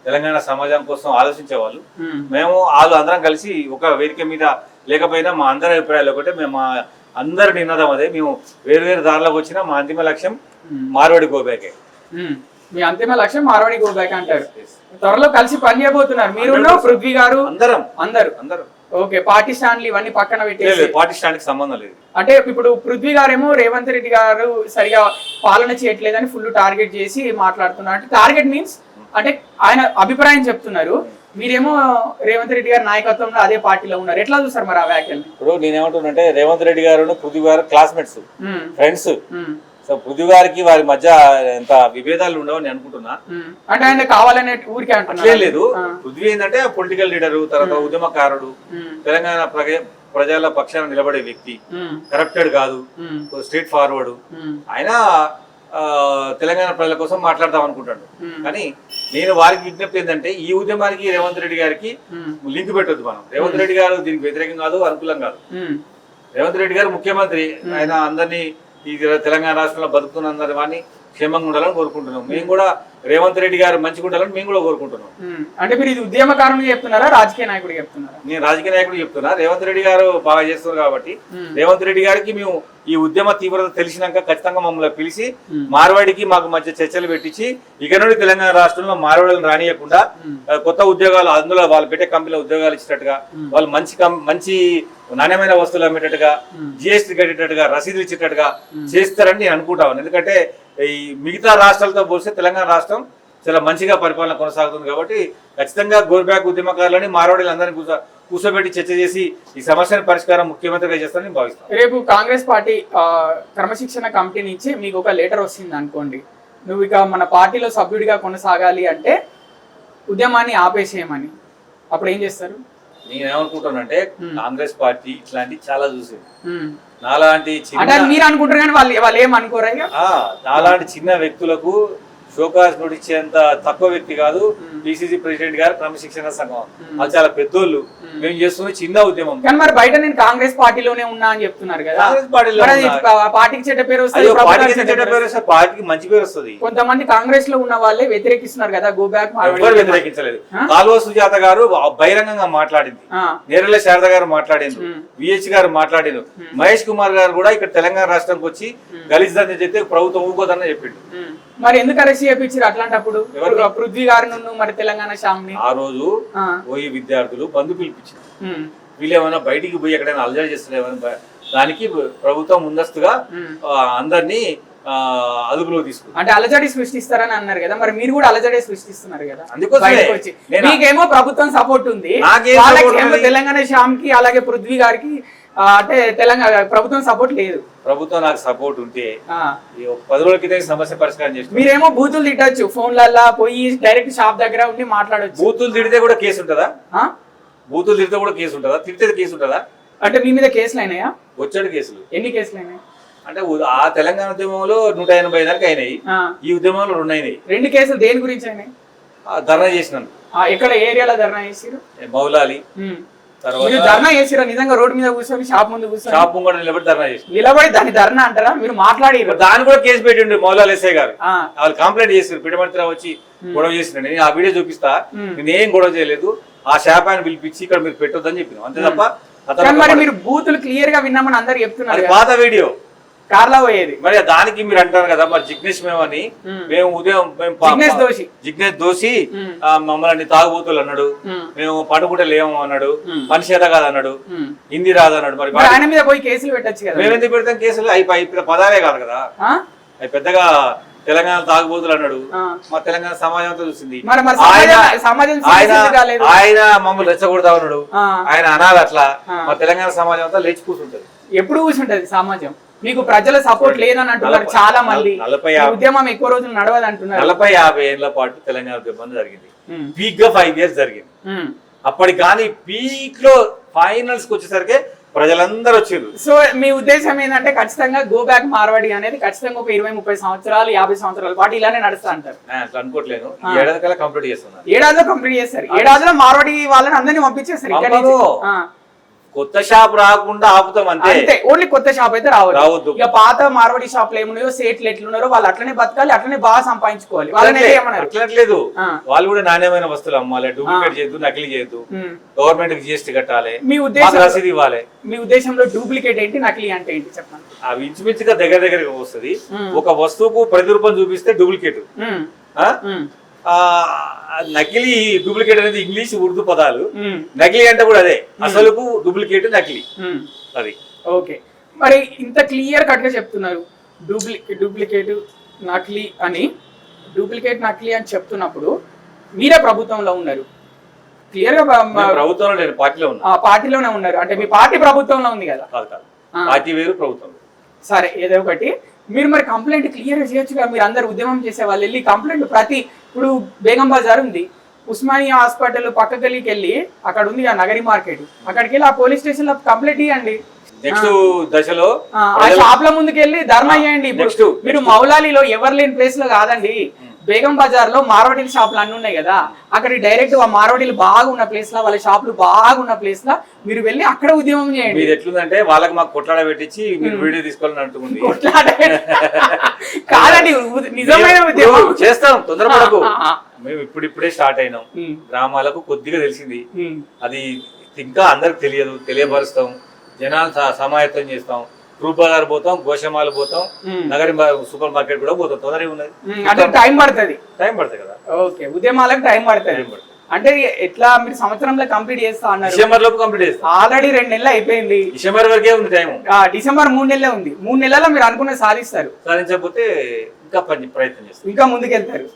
తెలంగాణ సమాజం కోసం ఆలోచించే వాళ్ళు. మేము వాళ్ళు అందరం కలిసి ఒక వేదిక మీద లేకపోయినా మా అందరి అభిప్రాయాలు ఒకటే, మేము మా అందరి నినాదం అదే. మేము వేరు వేరు దారిలోకి వచ్చినా మా అంతిమ లక్ష్యం మార్వాడి గోబ్యాకే. మీ అంతిమ లక్ష్యం మార్వాడి గోబ్యాక్ అంటారు. త్వరలో కలిసి పని చేయబోతున్నారు మీరు, పృథ్వీ గారు, అందరూ. ఓకే, పార్టీ స్టాండ్లు ఇవన్నీ పక్కన పెట్టేసి. పార్టీ స్టాండ్ కి సంబంధం లేదు. అంటే ఇప్పుడు పృథ్వీ గారేమో రేవంత్ రెడ్డి గారు సరిగా పాలన చేయట్లేదని ఫుల్ టార్గెట్ చేసి మాట్లాడుతున్నారు. అంటే టార్గెట్ మీన్స్ అంటే ఆయన అభిప్రాయం చెప్తున్నారు. మీరేమో రేవంత్ రెడ్డి గారి నాయకత్వంలో అదే పార్టీలో ఉన్నారు. ఎట్లా చూస్తారు మరి ఆ వ్యాఖ్యలు? ఇప్పుడు నేనేమంటున్నానంటే రేవంత్ రెడ్డి గారు పృథ్వీ గారు క్లాస్మేట్స్, ఫ్రెండ్స్. సో పృథ్వీ గారికి వారి మధ్య ఎంత విభేదాలు ఉండవని అనుకుంటున్నా. అంటే ఆయన కావాలనే ఊరికే అంటే లేదు. పృథ్వీ ఏంటంటే పొలిటికల్ లీడరు, తర్వాత ఉద్యమకారుడు, తెలంగాణ ప్రజల పక్షాన నిలబడే వ్యక్తి, కరప్టెడ్ కాదు, స్ట్రైట్ ఫార్వర్డ్. ఆయన తెలంగాణ ప్రజల కోసం మాట్లాడదాం అనుకుంటాడు. కానీ నేను వారికి విజ్ఞప్తి ఏంటంటే ఈ ఉద్యమానికి రేవంత్ రెడ్డి గారికి లింక్ పెట్టొద్దు. మనం రేవంత్ రెడ్డి గారు దీనికి వ్యతిరేకం కాదు, అనుకూలం కాదు. రేవంత్ రెడ్డి గారు ముఖ్యమంత్రి, ఆయన అందరినీ ఈ తెలంగాణ రాష్ట్రంలో బతుకుతున్న అందరి వాడిని క్షేమంగా ఉండాలని కోరుకుంటున్నాం. మేము కూడా రేవంత్ రెడ్డి గారు మంచిగా ఉండాలని మేము కూడా కోరుకుంటున్నాం. అంటే మీరు ఇది ఉద్యమకారులు చెప్తున్నారా, రాజకీయ నాయకుడు చెప్తున్నారా? నేను రాజకీయ నాయకుడు చెప్తున్నా. రేవంత్ రెడ్డి గారు బాగా చేస్తున్నారు కాబట్టి రేవంత్ రెడ్డి గారికి మేము ఈ ఉద్యమ తీవ్రత తెలిసినాక ఖచ్చితంగా మమ్మల్ని పిలిచి మార్వాడికి మాకు మధ్య చర్చలు పెట్టించి ఇక నుండి తెలంగాణ రాష్ట్రంలో మార్వాడులను రానియకుండా కొత్త ఉద్యోగాలు, అందులో వాళ్ళు పెట్టే కంపెనీలో ఉద్యోగాలు ఇచ్చేటట్టుగా, వాళ్ళు మంచి నాణ్యమైన వస్తువులు అమ్మేటట్టుగా, జిఎస్టీ కట్టేటట్టుగా, రసీదులు ఇచ్చేటట్టుగా చేస్తారని నేను అనుకుంటాను. ఎందుకంటే ఈ మిగతా రాష్ట్రాలతో పోలిస్తే తెలంగాణ రాష్ట్రం చాలా మంచిగా పరిపాలన కొనసాగుతుంది కాబట్టి ఖచ్చితంగా గోబ్యాక్ ఉద్యమకారులని మార్వాడీలు అందరినీ కూర్చోబెట్టి చర్చ చేసి ఈ సమస్యను పరిష్కారం ముఖ్యమంత్రిగా చేస్తానని భావిస్తాను. రేపు కాంగ్రెస్ పార్టీ క్రమశిక్షణ కమిటీ నుంచి మీకు ఒక లెటర్ వస్తుంది అనుకోండి, నువ్వు ఇక మన పార్టీలో సభ్యుడిగా కొనసాగాలి అంటే ఉద్యమాన్ని ఆపేసేయమని, అప్పుడు ఏం చేస్తారు? నేనేమనుకుంటానంటే కాంగ్రెస్ పార్టీ ఇట్లాంటి చాలా చూసింది. నాలాంటి మీరు అనుకుంటారు కానీ వాళ్ళు ఏమనుకోరా? నాలాంటి చిన్న వ్యక్తులకు షోకాస్ నోటిచ్చేంత తక్కువ వ్యక్తి కాదు పిసిసి ప్రెసిడెంట్ గారు క్రమశిక్షణ సంఘం. వాళ్ళు చాలా పెద్దోళ్ళు. మేము చేస్తున్న చిన్న ఉద్యమం. కానీ మరి బయట నేను కాంగ్రెస్ పార్టీలోనే ఉన్నా అని చెప్తున్నారు కదా. కాంగ్రెస్ పార్టీలో పార్టీకి చెడ్డ పేరు వస్తుంది, పార్టీకి మంచి పేరు వస్తుంది. కొంతమంది కాంగ్రెస్ లో ఉన్న వాళ్ళే వ్యతిరేకిస్తున్నారు కదా గో బ్యాక్. ఎవరు వ్యతిరేకించలేదు. కాల్వ సుజాత గారు బహిరంగంగా మాట్లాడింది, నేరల శారద గారు మాట్లాడింది, విహెచ్ గారు మాట్లాడింది, మహేష్ కుమార్ గారు కూడా ఇక్కడ తెలంగాణ రాష్ట్రానికి వచ్చి గలీజ్దని చెప్తే ప్రభుత్వం ఊకోదని చెప్పిండు. మరి ఎందుకు అరెస్ట్ చేయించారు అట్లాంటప్పుడు పృథ్వీ గారు మరి తెలంగాణ శ్యామ్ని? ఆ రోజు పోయి విద్యార్థులు బంధు పిలిపించారు. వీళ్ళు ఏమైనా బయటికి పోయి ఎక్కడైనా అలజడి చేస్తున్నారేమో దానికి ప్రభుత్వం ముందస్తుగా అందరినీ అదుపులో తీసుకుంది. అంటే అలజడి సృష్టిస్తారని అన్నారు కదా, మరి మీరు కూడా అలజడి సృష్టిస్తున్నారు కదా. అందుకోసం మీకేమో ప్రభుత్వం సపోర్ట్ ఉంది, తెలంగాణ శ్యామ్ కి అలాగే పృథ్వీ గారికి అంటే తెలంగాణ ప్రభుత్వం సపోర్ట్ లేదు. ప్రభుత్వం నాకు సపోర్ట్ ఉంటే 10 రోజుల క్రితం సమస్య పరిష్కారం చేసి. మీరేమో బూతులు తిట్టచ్చు, ఫోన్లల్లా పోయి డైరెక్ట్ షాప్ దగ్గర ఉండి మాట్లాడచ్చు. బూతులు తిడితే కూడా కేసు ఉంటుందా? బూతులు తిడితే కూడా కేసు ఉంటుందా? తిడితే కేసు ఉంటుందా? అంటే మీ మీద కేసులు అయినాయా? వచ్చాడు కేసులు. ఎన్ని కేసులు అయినాయి? అంటే ఆ తెలంగాణ ఉద్యమంలో 180 దాకా అయినాయి. ఈ ఉద్యమంలో 2 అయినాయి. 2 కేసులు దేని గురించి అయినాయి? ధర్నా చేసినాను. ఎక్కడ ఏరియాలో ధర్నా చేసిరు? మౌలాలి. ధర్నా చేసిరా? నిజంగా రోడ్డు మీద కూర్చొని షాప్ ముందు కూర్చొని షాప్ ముందు నిలబడి ధర్నా చేసి నిలబడి దాన్ని ధర్నా అంటారా? మీరు మాట్లాడి దాన్ని కూడా కేసు పెట్టిండు మౌలాలి ఎస్ఐ గారు. వాళ్ళు కంప్లైంట్ చేసారు, పిడమర్తిరావు వచ్చి గొడవ చేసిన. నేను ఆ వీడియో చూపిస్తా. నేనేం గొడవ చేయలేదు, ఆ షాప్ ఆయన పిలిపించి ఇక్కడ మీరు పెట్టొద్దని చెప్పిన, అంతే తప్ప కానీ మరి మీరు బూతులు క్లియర్ గా విన్నామని అందరు చెప్తున్నారు అది పాత వీడియో కార్లా పోయేది. మరి దానికి మీరు అంటారు కదా మరి జిగ్నేష్ మేమని, మేము ఉదయం జిగ్నేష్ దోషి మమ్మల్ని తాగుబోతులు అన్నాడు, మేము పండుకుంటే లేము అన్నాడు, మనిషి చేత కాదు అన్నాడు, హిందీ రాదు అన్నాడు. మరి ఆయన మీద పోయి కేసులు పెట్టచ్చు కదా. మేము ఎందుకు పెడతాం కేసులు? అవి పదాలే కాదు కదా, అవి పెద్దగా తెలంగాణ తాగుబోతులు అన్నాడు. మా తెలంగాణ సమాజం అంతా చూసింది. ఆయన మమ్మల్ని రెచ్చగొడతా ఉన్నాడు, ఆయన అనాలి అట్లా. మా తెలంగాణ సమాజం అంతా లేచి కూర్చుంటది. ఎప్పుడు కూర్చుంటది సమాజం? మీకు ప్రజల సపోర్ట్ లేదని అంటున్నారు చాలా మంది. ఉద్యమం ఎక్కువ రోజులు నడవదు అంటున్నారు. 40-50 ఏళ్ల పాటు తెలంగాణ ఉద్యమం జరిగింది. పీక్ గా 5 years జరిగింది. అప్పటికి కానీ పీక్ లో ఫైనల్స్ కి వచ్చేసరికి ప్రజలందరూ వచ్చారు. సో మీ ఉద్దేశం ఏంటంటే ఖచ్చితంగా గో బ్యాక్ మార్వాడి అనేది ఖచ్చితంగా ఒక 20-30 సంవత్సరాలు 50 సంవత్సరాల పాటు ఇలానే నడుస్తా అంటారు. అట్లా అనుకోవట్లేదు. ఏడాది కల్లా కంప్లీట్ చేస్తున్నారు. ఏడాదిలో కంప్లీట్ చేస్తారు. ఏడాదిలో మార్వాడి వాళ్ళని అందరినీ పంపించేస్తారు. కొత్త షాప్ రాకుండా ఆపుతాం అంతే. ఓన్లీ కొత్త షాప్ అయితే రావద్దు. ఇక పాత మార్వాడి షాప్ లో ఏమున్నాయో సేట్లు ఎట్లున్నారో వాళ్ళు అట్లనే బతకాలి, అట్లనే బాగా సంపాదించుకోవాలి. అట్లట్లేదు. వాళ్ళు కూడా నాణ్యమైన వస్తువులు అమ్మాలి, డూప్లికేట్ చేయొద్దు, నకిలీ చేయొద్దు, గవర్నమెంట్ కి జీఎస్టీ కట్టాలి, మీ ఉద్దేశం రసీదు ఇవ్వాలి. మీ ఉద్దేశంలో డూప్లికేట్ ఏంటి, నకిలీ అంటే ఏంటి చెప్పండి? అవి ఇంచుమించుగా దగ్గరగా వస్తుంది. ఒక వస్తువుకు ప్రతిరూపం చూపిస్తే డూప్లికేట్, నకిలీ డూప్లికేట్ అనేది ఇంగ్లీష్ ఉర్దూ పదాలు. నకిలీ అంటే కూడా అదే, అసలుకు డూప్లికేట్ నకిలీ అది. ఓకే, మరి ఇంత క్లియర్ కట్ గా చెప్తున్నారు డూప్లికేట్ నకిలీ అని. డూప్లికేట్ నకిలీ అని చెప్తున్నప్పుడు మీరే ప్రభుత్వంలో ఉన్నారు, క్లియర్ గా ప్రభుత్వంలో లేదు, పార్టీలో ఉన్నా. పార్టీలోనే ఉన్నారు అంటే మీ పార్టీ ప్రభుత్వంలో ఉంది కదా. పార్టీ వేరు, ప్రభుత్వం. సరే, ఏదో ఒకటి. మీరు మరి కంప్లైంట్ క్లియర్ చేయొచ్చు కదా. మీరు అందరు ఉద్యమం చేసే వాళ్ళు వెళ్ళి కంప్లైంట్ ఇప్పుడు బేగం బజార్ ఉంది, ఉస్మానియా హాస్పిటల్ పక్కకెళ్ళి వెళ్ళి అక్కడ ఉంది ఆ నగరి మార్కెట్, అక్కడికి వెళ్ళి ఆ పోలీస్ స్టేషన్ లో కంప్లైంట్ ఇవ్వండి. నెక్స్ట్ దశలో ఆ షాప్ల ముందుకు వెళ్ళి ధర్నా చేయండి. మీరు మౌలాలీలో ఎవరు లేని ప్లేస్ లో కాదండి, బేగం బజార్ లో మార్వాడీల షాపులు అన్ని ఉన్నాయి కదా, అక్కడ డైరెక్ట్ ఆ మార్వాడీలు బాగున్న ప్లేస్ లో, వాళ్ళ షాపులు బాగున్న ప్లేస్ లో మీరు వెళ్ళి అక్కడ ఉద్యమం చేయండి. మీరు ఎట్లుందంటే వాళ్ళకి మాకు కొట్లాడ పెట్టించి మీరు వీడియో తీసుకోవాలని అంటుంది. కాదండి, నిజమైన ఉద్యమం చేస్తాం, తొందరపడకు. మేము ఇప్పుడిప్పుడే స్టార్ట్ అయినాం. గ్రామాలకు కొద్దిగా తెలిసింది, అది ఇంకా అందరికి తెలియదు. తెలియపరుస్తాం, జనాలు సమాయత్తం చేస్తాం. రూప్ బజార్ పోతాం, గోషమాలు పోతాం, నగరి సూపర్ మార్కెట్ కూడా పోతాం. తొందరగా ఉన్నది, అంటే టైం పడుతుంది కదా. ఓకే, ఉద్యమాలకు టైం పడుతుంది. అంటే ఎట్లా మీరు సంవత్సరంలో కంప్లీట్ చేస్తా అన్నారు? డిసెంబర్ లోపు కంప్లీట్ చేస్తాం. ఆల్రెడీ 2 నెలలు అయిపోయింది. డిసెంబర్ వరకే ఉంది టైం. డిసెంబర్ 3 నెలలే ఉంది. 3 నెలల్లో మీరు అనుకున్నది సాధిస్తారు. సాధించకపోతే ఇంకా ప్రయత్నం చేస్తారు, ఇంకా ముందుకెళ్తారు.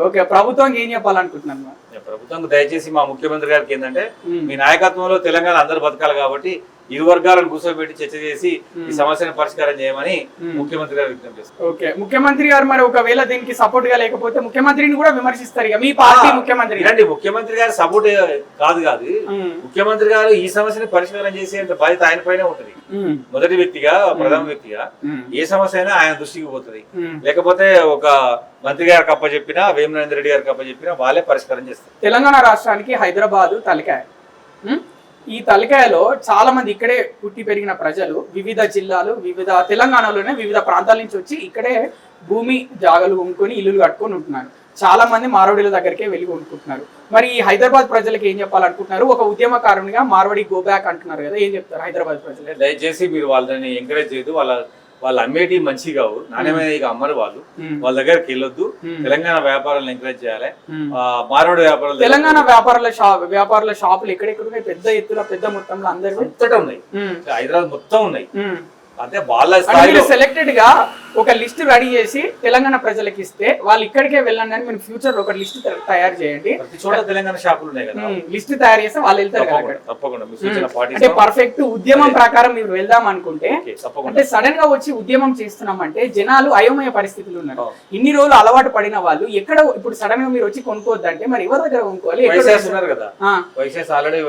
ఓకే, ప్రభుత్వానికి ఏం చెప్పాలనుకుంటున్నాను? ప్రభుత్వం దయచేసి మా ముఖ్యమంత్రి గారికి ఏంటంటే, మీ నాయకత్వంలో తెలంగాణ అందరూ బతకాలి కాబట్టి ఇరు వర్గాలను కూర్చోబెట్టి చర్చ చేసి ఈ సమస్యను పరిష్కారం చేయమని ముఖ్యమంత్రి గారు విజ్ఞప్తి చేస్తారు. ఓకే, ముఖ్యమంత్రి గారు మరి ఒకవేళ దీనికి సపోర్ట్ గా లేకపోతే ముఖ్యమంత్రిని కూడా విమర్శిస్తారు ఇక మీ పార్టీ ముఖ్యమంత్రి. అంటే ముఖ్యమంత్రి గారు సపోర్ట్ కాదు, ముఖ్యమంత్రి గారు ఈ సమస్యని పరిష్కారం చేసేంత బాధ్యత ఆయన పైన ఉంటుంది. మొదటి వ్యక్తిగా, ప్రథమ వ్యక్తిగా ఏ సమస్య అయినా ఆయన దృష్టికి పోతుంది. లేకపోతే ఒక మంత్రి గారికి అప్పచెప్పినా, వేమనరేంద్ర రెడ్డి గారికి అప్పచెప్పినా వాళ్ళే పరిష్కారం చేస్తారు. తెలంగాణ రాష్ట్రానికి హైదరాబాద్ తలకాయ. ఈ తలకాయలో చాలా మంది ఇక్కడే పుట్టి పెరిగిన ప్రజలు వివిధ జిల్లాలు, తెలంగాణలోనే వివిధ ప్రాంతాల నుంచి వచ్చి ఇక్కడే భూమి జాగలు కొనుక్కొని ఇల్లులు కట్టుకొని ఉంటున్నారు. చాలా మంది మార్వాడీల దగ్గరికే వెళ్ళి కొనుక్కుంటున్నారు. మరి ఈ హైదరాబాద్ ప్రజలకు ఏం చెప్పాలనుకుంటున్నారు? ఒక ఉద్యమకారునిగా మార్వాడి గో బ్యాక్ అంటున్నారు కదా, ఏం చెప్తారు హైదరాబాద్ ప్రజలు? దయచేసి మీరు వాళ్ళని ఎంకరేజ్ చేయదు. వాళ్ళు అమ్మేటి మంచి కావు, నాణ్యమైన అమ్మరు. వాళ్ళ దగ్గరికి వెళ్ళొద్దు. తెలంగాణ వ్యాపారాలను ఎంకరేజ్ చేయాలి. మార్వాడి వ్యాపారాలు, తెలంగాణ వ్యాపారుల షాపులు ఎక్కడెక్కడ పెద్ద ఎత్తున పెద్ద మొత్తంలో అందరూ ఉన్నాయి. హైదరాబాద్ మొత్తం ఉన్నాయి. అంటే వాళ్ళ సెలెక్టెడ్ గా ఒక లిస్ట్ రెడీ చేసి తెలంగాణ ప్రజలకు ఇస్తే వాళ్ళు ఇక్కడికే వెళ్ళండి అని మీరు ఫ్యూచర్ ఒక లిస్ట్ తయారు చేయండి. తెలంగాణ షాపులు ఉన్నాయి కదా, లిస్ట్ తయారు చేస్తే వాళ్ళు వెళ్తారు. అంటే పర్ఫెక్ట్ ఉద్యమం ప్రకారం మీరు వెళ్దాం అనుకుంటే, అంటే సడన్ గా వచ్చి ఉద్యమం చేస్తున్నాం అంటే జనాలు అయోమయ పరిస్థితులు ఉన్నారు. ఇన్ని రోజులు అలవాటు పడిన వాళ్ళు ఎక్కడ ఇప్పుడు సడన్ గా మీరు వచ్చి కొనుక్కోవద్దంటే మరి ఎవరి దగ్గర కొనుక్కోవాలి? వైశాస్ ఆల్రెడీ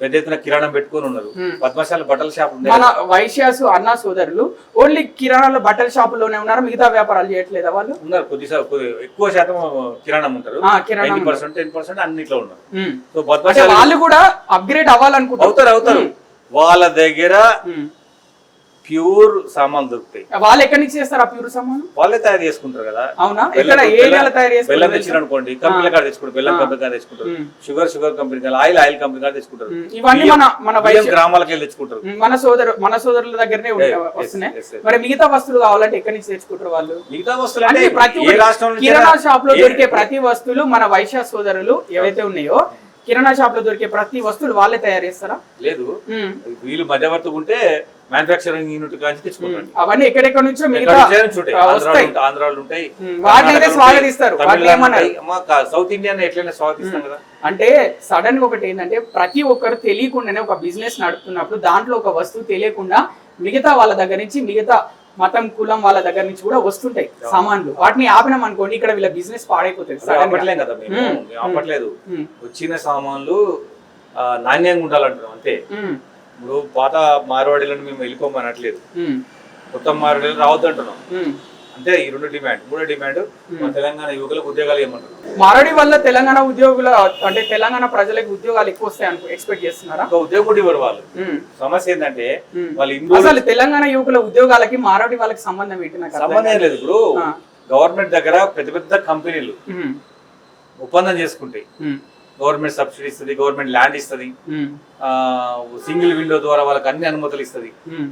పెద్ద ఎత్తున కిరాణం పెట్టుకుని ఉన్నారు. పద్మశాల బట్టల షాప్ మన వైశ్యాసు అన్న సోదరులు ఓన్లీ కిరాణాల బట్టల షాపుల్లోనే ఉన్నారు, మిగతా వ్యాపారాలు చేయట్లేదా? వాళ్ళు ఉన్నారు, ఎక్కువ శాతం కిరాణం ఉంటారు. 10% అన్నిట్లో ఉన్నారు. వాళ్ళు కూడా అప్గ్రేడ్ అవ్వాలనుకుంటారు. అవుతారు. వాళ్ళ దగ్గర ప్యూర్ సామాన్లు దొరుకుతాయి. వాళ్ళు ఎక్కడి నుంచి చేస్తారు ఆ ప్యూర్ సామాను? వాళ్ళే తయారు చేసుకుంటారు కదా. అవునా? ఎక్కడ ఏ ఏరియాలో తయారు చేసుకుంటారు? బెల్లం తెచ్చిన అనుకోండి, కంపెనీల కాడ తెచ్చుకుంటారు, బెల్లం కంపెనీ కాడ తెచ్చుకుంటారు, షుగర్ కంపెనీ కాడ, ఆయిల్ కంపెనీ కాడ తెచ్చుకుంటారు. ఇవన్నీ మన గ్రామాలకు వెళ్ళి తెచ్చుకుంటారు. మన సోదరుల దగ్గరనే వస్తున్నాయి. మరి మిగతా వస్తువులు కావాలంటే ఎక్కడి నుంచి తెచ్చుకుంటారు వాళ్ళు? మిగతా వస్తువులు అంటే ఏ రాష్ట్రం కిరాణా షాప్ లో దొరికే ప్రతి వస్తువులు మన వైశ్య సోదరులు ఏవైతే ఉన్నాయో కిరాణా షాప్ లో దొరికే ప్రతి వస్తువులు వాళ్ళే తయారు చేస్తారా? లేదు, వీళ్ళు మధ్యవర్తి ఉంటే మ్యానుఫాక్చరింగ్ యూనిట్ కానీ తెచ్చుకుంటారు. అవన్నీ ఎక్కడెక్కడ నుంచో ఆంధ్రాలు ఉంటాయి, వాటిని స్వాగతిస్తారు. సౌత్ ఇండియా ఎట్లయినా స్వాగతిస్తాం కదా. అంటే సడన్ గా ఒకటి ఏంటంటే ప్రతి ఒక్కరు తెలియకుండానే ఒక బిజినెస్ నడుపుతున్నప్పుడు దాంట్లో ఒక వస్తువు తెలియకుండా మిగతా వాళ్ళ దగ్గర నుంచి, మిగతా మతం కులం వాళ్ళ దగ్గర నుంచి కూడా వస్తుంటాయి సామాన్లు. వాటిని ఆపినాం అనుకోండి, ఇక్కడ వీళ్ళ బిజినెస్ పాడైపోతుంది. ఆపట్లేం కదా మేము, ఆపట్లేదు. వచ్చిన సామాన్లు నాణ్యంగా ఉండాలంటున్నాం అంతే. ఇప్పుడు పాత మార్వాడీలను మేము వెళ్ళిపోమనట్లేదు, కొత్త మార్వాడీలు రావద్దు అంటున్నాం అంటే. ఈ రెండు డిమాండ్. మూడో డిమాండ్ తెలంగాణ యువకులకు ఉద్యోగాలు ఏమంటారు. మారడి వల్ల తెలంగాణ ఉద్యోగుల అంటే తెలంగాణ ప్రజలకు ఉద్యోగాలు ఎక్కువ వస్తాయని ఎక్స్పెక్ట్ చేస్తున్నారా? ఉద్యోగం కూడా ఇవ్వరు వాళ్ళు. సమస్య ఏంటంటే వాళ్ళు అసలు తెలంగాణ యువకుల ఉద్యోగాలకి మారడి వాళ్ళకి సంబంధం ఏంటి? నాకు సంబంధం లేదు. ఇప్పుడు గవర్నమెంట్ దగ్గర పెద్ద పెద్ద కంపెనీలు ఒప్పందం చేసుకుంటాయి. గవర్నమెంట్ సబ్సిడీ ఇస్తుంది, గవర్నమెంట్ ల్యాండ్ ఇస్తుంది, సింగిల్ విండో ద్వారా వాళ్ళకి అన్ని అనుమతులు ఇస్తుంది.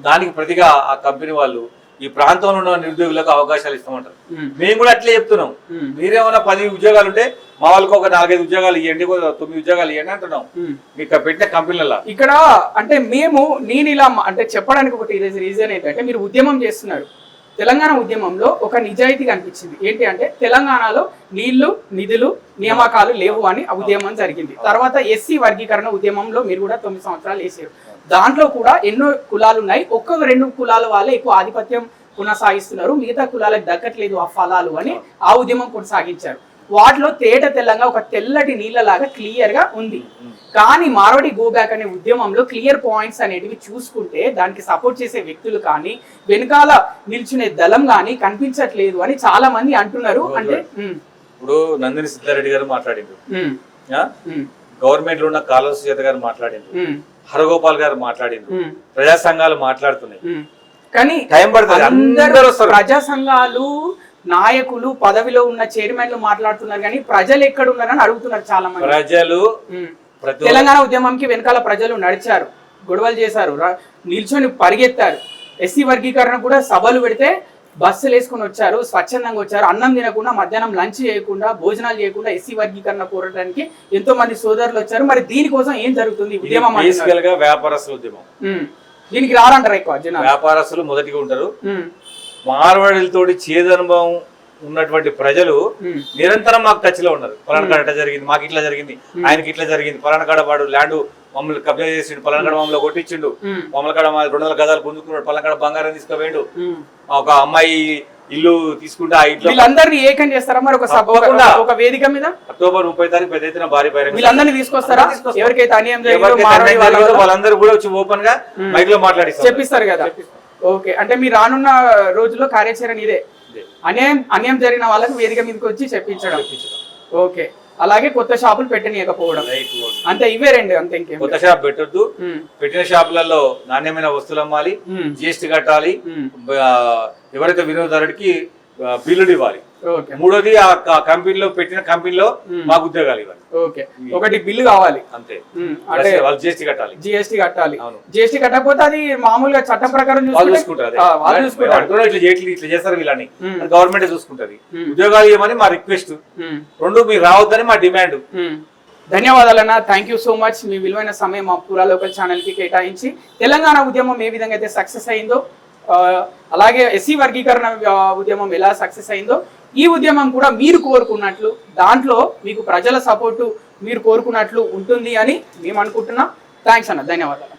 దానికి ప్రతిగా ఆ కంపెనీ వాళ్ళు ఈ ప్రాంతంలో ఉన్న నిరుద్యోగులకు అవకాశాలు ఇస్తామంటారు. మేము కూడా అట్లే చెప్తున్నాం. మీరేమన్నా 10 ఉద్యోగాలు ఉంటే మా వాళ్ళకి ఒక 4-5 ఉద్యోగాలు ఇవ్వండి, 9 ఉద్యోగాలు ఇవ్వండి అంటున్నాం మీకు పెట్టిన కంపెనీలలో. ఇక్కడ అంటే నేను ఇలా అంటే చెప్పడానికి ఒకటి రీజన్ ఏంటంటే, మీరు ఉద్యమం చేస్తున్నారు. తెలంగాణ ఉద్యమంలో ఒక నిజాయితీ కనిపించింది. ఏంటి అంటే తెలంగాణలో నీళ్లు, నిధులు, నియామకాలు లేవు అని ఆ ఉద్యమం జరిగింది. తర్వాత ఎస్సీ వర్గీకరణ ఉద్యమంలో మీరు కూడా 9 సంవత్సరాలు వేసారు. దాంట్లో కూడా ఎన్నో కులాలు ఉన్నాయి. 1-2 కులాల వాళ్ళే ఎక్కువ ఆధిపత్యం కొనసాగిస్తున్నారు, మిగతా కులాలకు దక్కట్లేదు ఆ ఫలాలు అని ఆ ఉద్యమం కొనసాగించారు. వాటిలో తేట తెల్లంగా ఒక తెల్లటి నీళ్ళలాగా క్లియర్ గా ఉంది. కానీ మార్వాడి గో బ్యాక్ అనే ఉద్యమంలో క్లియర్ పాయింట్స్ అనేటివి చూసుకుంటే దానికి సపోర్ట్ చేసే వ్యక్తులు కానీ, వెనకాల నిల్చునే దళం కానీ కనిపించట్లేదు అని చాలా మంది అంటున్నారు. అంటే ఇప్పుడు నందిని సిద్ధారెడ్డి గారు మాట్లాడిండ్రు, గవర్నమెంట్ లో ఉన్న కాళ సుజాత గారు మాట్లాడిండ్రు, హరగోపాల్ గారు మాట్లాడిండ్రు, ప్రజా సంఘాలు మాట్లాడుతున్నాయి. కానీ టైం పడుతుంది. అందరూ ప్రజా సంఘాలు, నాయకులు, పదవిలో ఉన్న చైర్మన్లు మాట్లాడుతున్నారు, కానీ ప్రజలు ఎక్కడ ఉన్నారని అడుగుతున్నారు చాలా మంది. ప్రజలు తెలంగాణ ఉద్యమంకి వెనకాల ప్రజలు నడిచారు, గొడవలు చేశారు, నిల్చొని పరిగెత్తారు. ఎస్సీ వర్గీకరణ కూడా సభలు పెడితే బస్సులు వేసుకుని వచ్చారు, స్వచ్ఛందంగా వచ్చారు. అన్నం తినకుండా, మధ్యాహ్నం లంచ్ చేయకుండా, భోజనాలు చేయకుండా ఎస్సీ వర్గీకరణ కోరడానికి ఎంతో మంది సోదరులు వచ్చారు. మరి దీనికోసం ఏం జరుగుతుంది? ఉద్యమం వ్యాపారస్తుల ఉద్యమం. దీనికి రారంటారు ఎక్కువ జనాలు. వ్యాపారస్తులు మొదటిగా ఉంటారు. మార్వాడీలతోటి చేదనుభవం ఉన్నటువంటి ప్రజలు నిరంతరం మాకు టచ్ లో ఉన్నారు. పలానా కాడ ఇట్లా జరిగింది, మాకు ఇట్లా జరిగింది, ఆయనకి ఇట్లా జరిగింది, పలానా కాడ వాడు ల్యాండ్ మమ్మల్ని కబ్జా చేసిండు, పలానా కాడ మమ్మల్ని కొట్టించిండు, మమ్మల్ని కాడ 200 గదాలు గుంజుకున్నాడు, పలానా కాడ బంగారం తీసుకుపోయిండు, ఒక అమ్మాయి ఇల్లు తీసుకుంటే ఆ ఇంట్లో వీళ్ళందరినీ ఏకం చేస్తారా? మరి ఒక వేదిక మీద అక్టోబర్ 30 తారీఖు పెద్ద ఎత్తున భారీ బహిరంగ వీళ్ళందరినీ తీసుకొస్తారా? ఎవరికైతే అన్యాయం వాళ్ళందరూ కూడా వచ్చి ఓపెన్ గా మైక్ లో మాట్లాడి చెప్పిస్తారు కదా. ఓకే, అంటే మీరు రానున్న రోజుల్లో కార్యాచరణ ఇదే, అన్యాయం జరిగిన వాళ్ళకి వేదిక మీదకి వచ్చి చెప్పించడం. ఓకే, అలాగే కొత్త షాపులు పెట్టనీయకపోవడం, అంతే. ఇవే రెండు, అంతే. ఇంకేం కొత్త షాప్ పెట్టొద్దు. పెట్టిన షాపులలో నాణ్యమైన వస్తువులు అమ్మాలి, జిఎస్టీ కట్టాలి, ఎవరైతే వినియోగదారుడికి బిల్లులు ఇవ్వాలి. మూడోది ఆ కంపెనీలో పెట్టిన కంపెనీలో మాకు ఉద్యోగాలు ఇవ్వాలి. ఓకే, ఒకటి బిల్లు కావాలి అంతే. అంటే వాళ్ళు జిఎస్టీ కట్టాలి. జిఎస్టీ కట్టకపోతే అది మామూలుగా చట్టం ప్రకారం చూసుకుంటారు. ఇట్లా చేస్తారు వీళ్ళని, గవర్నమెంట్ చూసుకుంటది. ఉద్యోగాలు ఇవ్వమని మా రిక్వెస్ట్. 2 మీరు రావద్దని మా డిమాండ్. ధన్యవాదాలన్నా, థ్యాంక్ యూ సో మచ్. మీ విలువైన సమయం మా పూరా లోకల్ ఛానల్ కి కేటాయించి తెలంగాణ ఉద్యమం ఏ విధంగా అయితే సక్సెస్ అయిందో, అలాగే ఎస్సీ వర్గీకరణ ఉద్యమం ఎలా సక్సెస్ అయిందో, ఈ ఉద్యమం కూడా మీరు కోరుకున్నట్లు, దాంట్లో మీకు ప్రజల సపోర్టు మీరు కోరుకున్నట్లు ఉంటుంది అని మేము అనుకుంటున్నాం. థ్యాంక్స్ అన్న, ధన్యవాదాలు.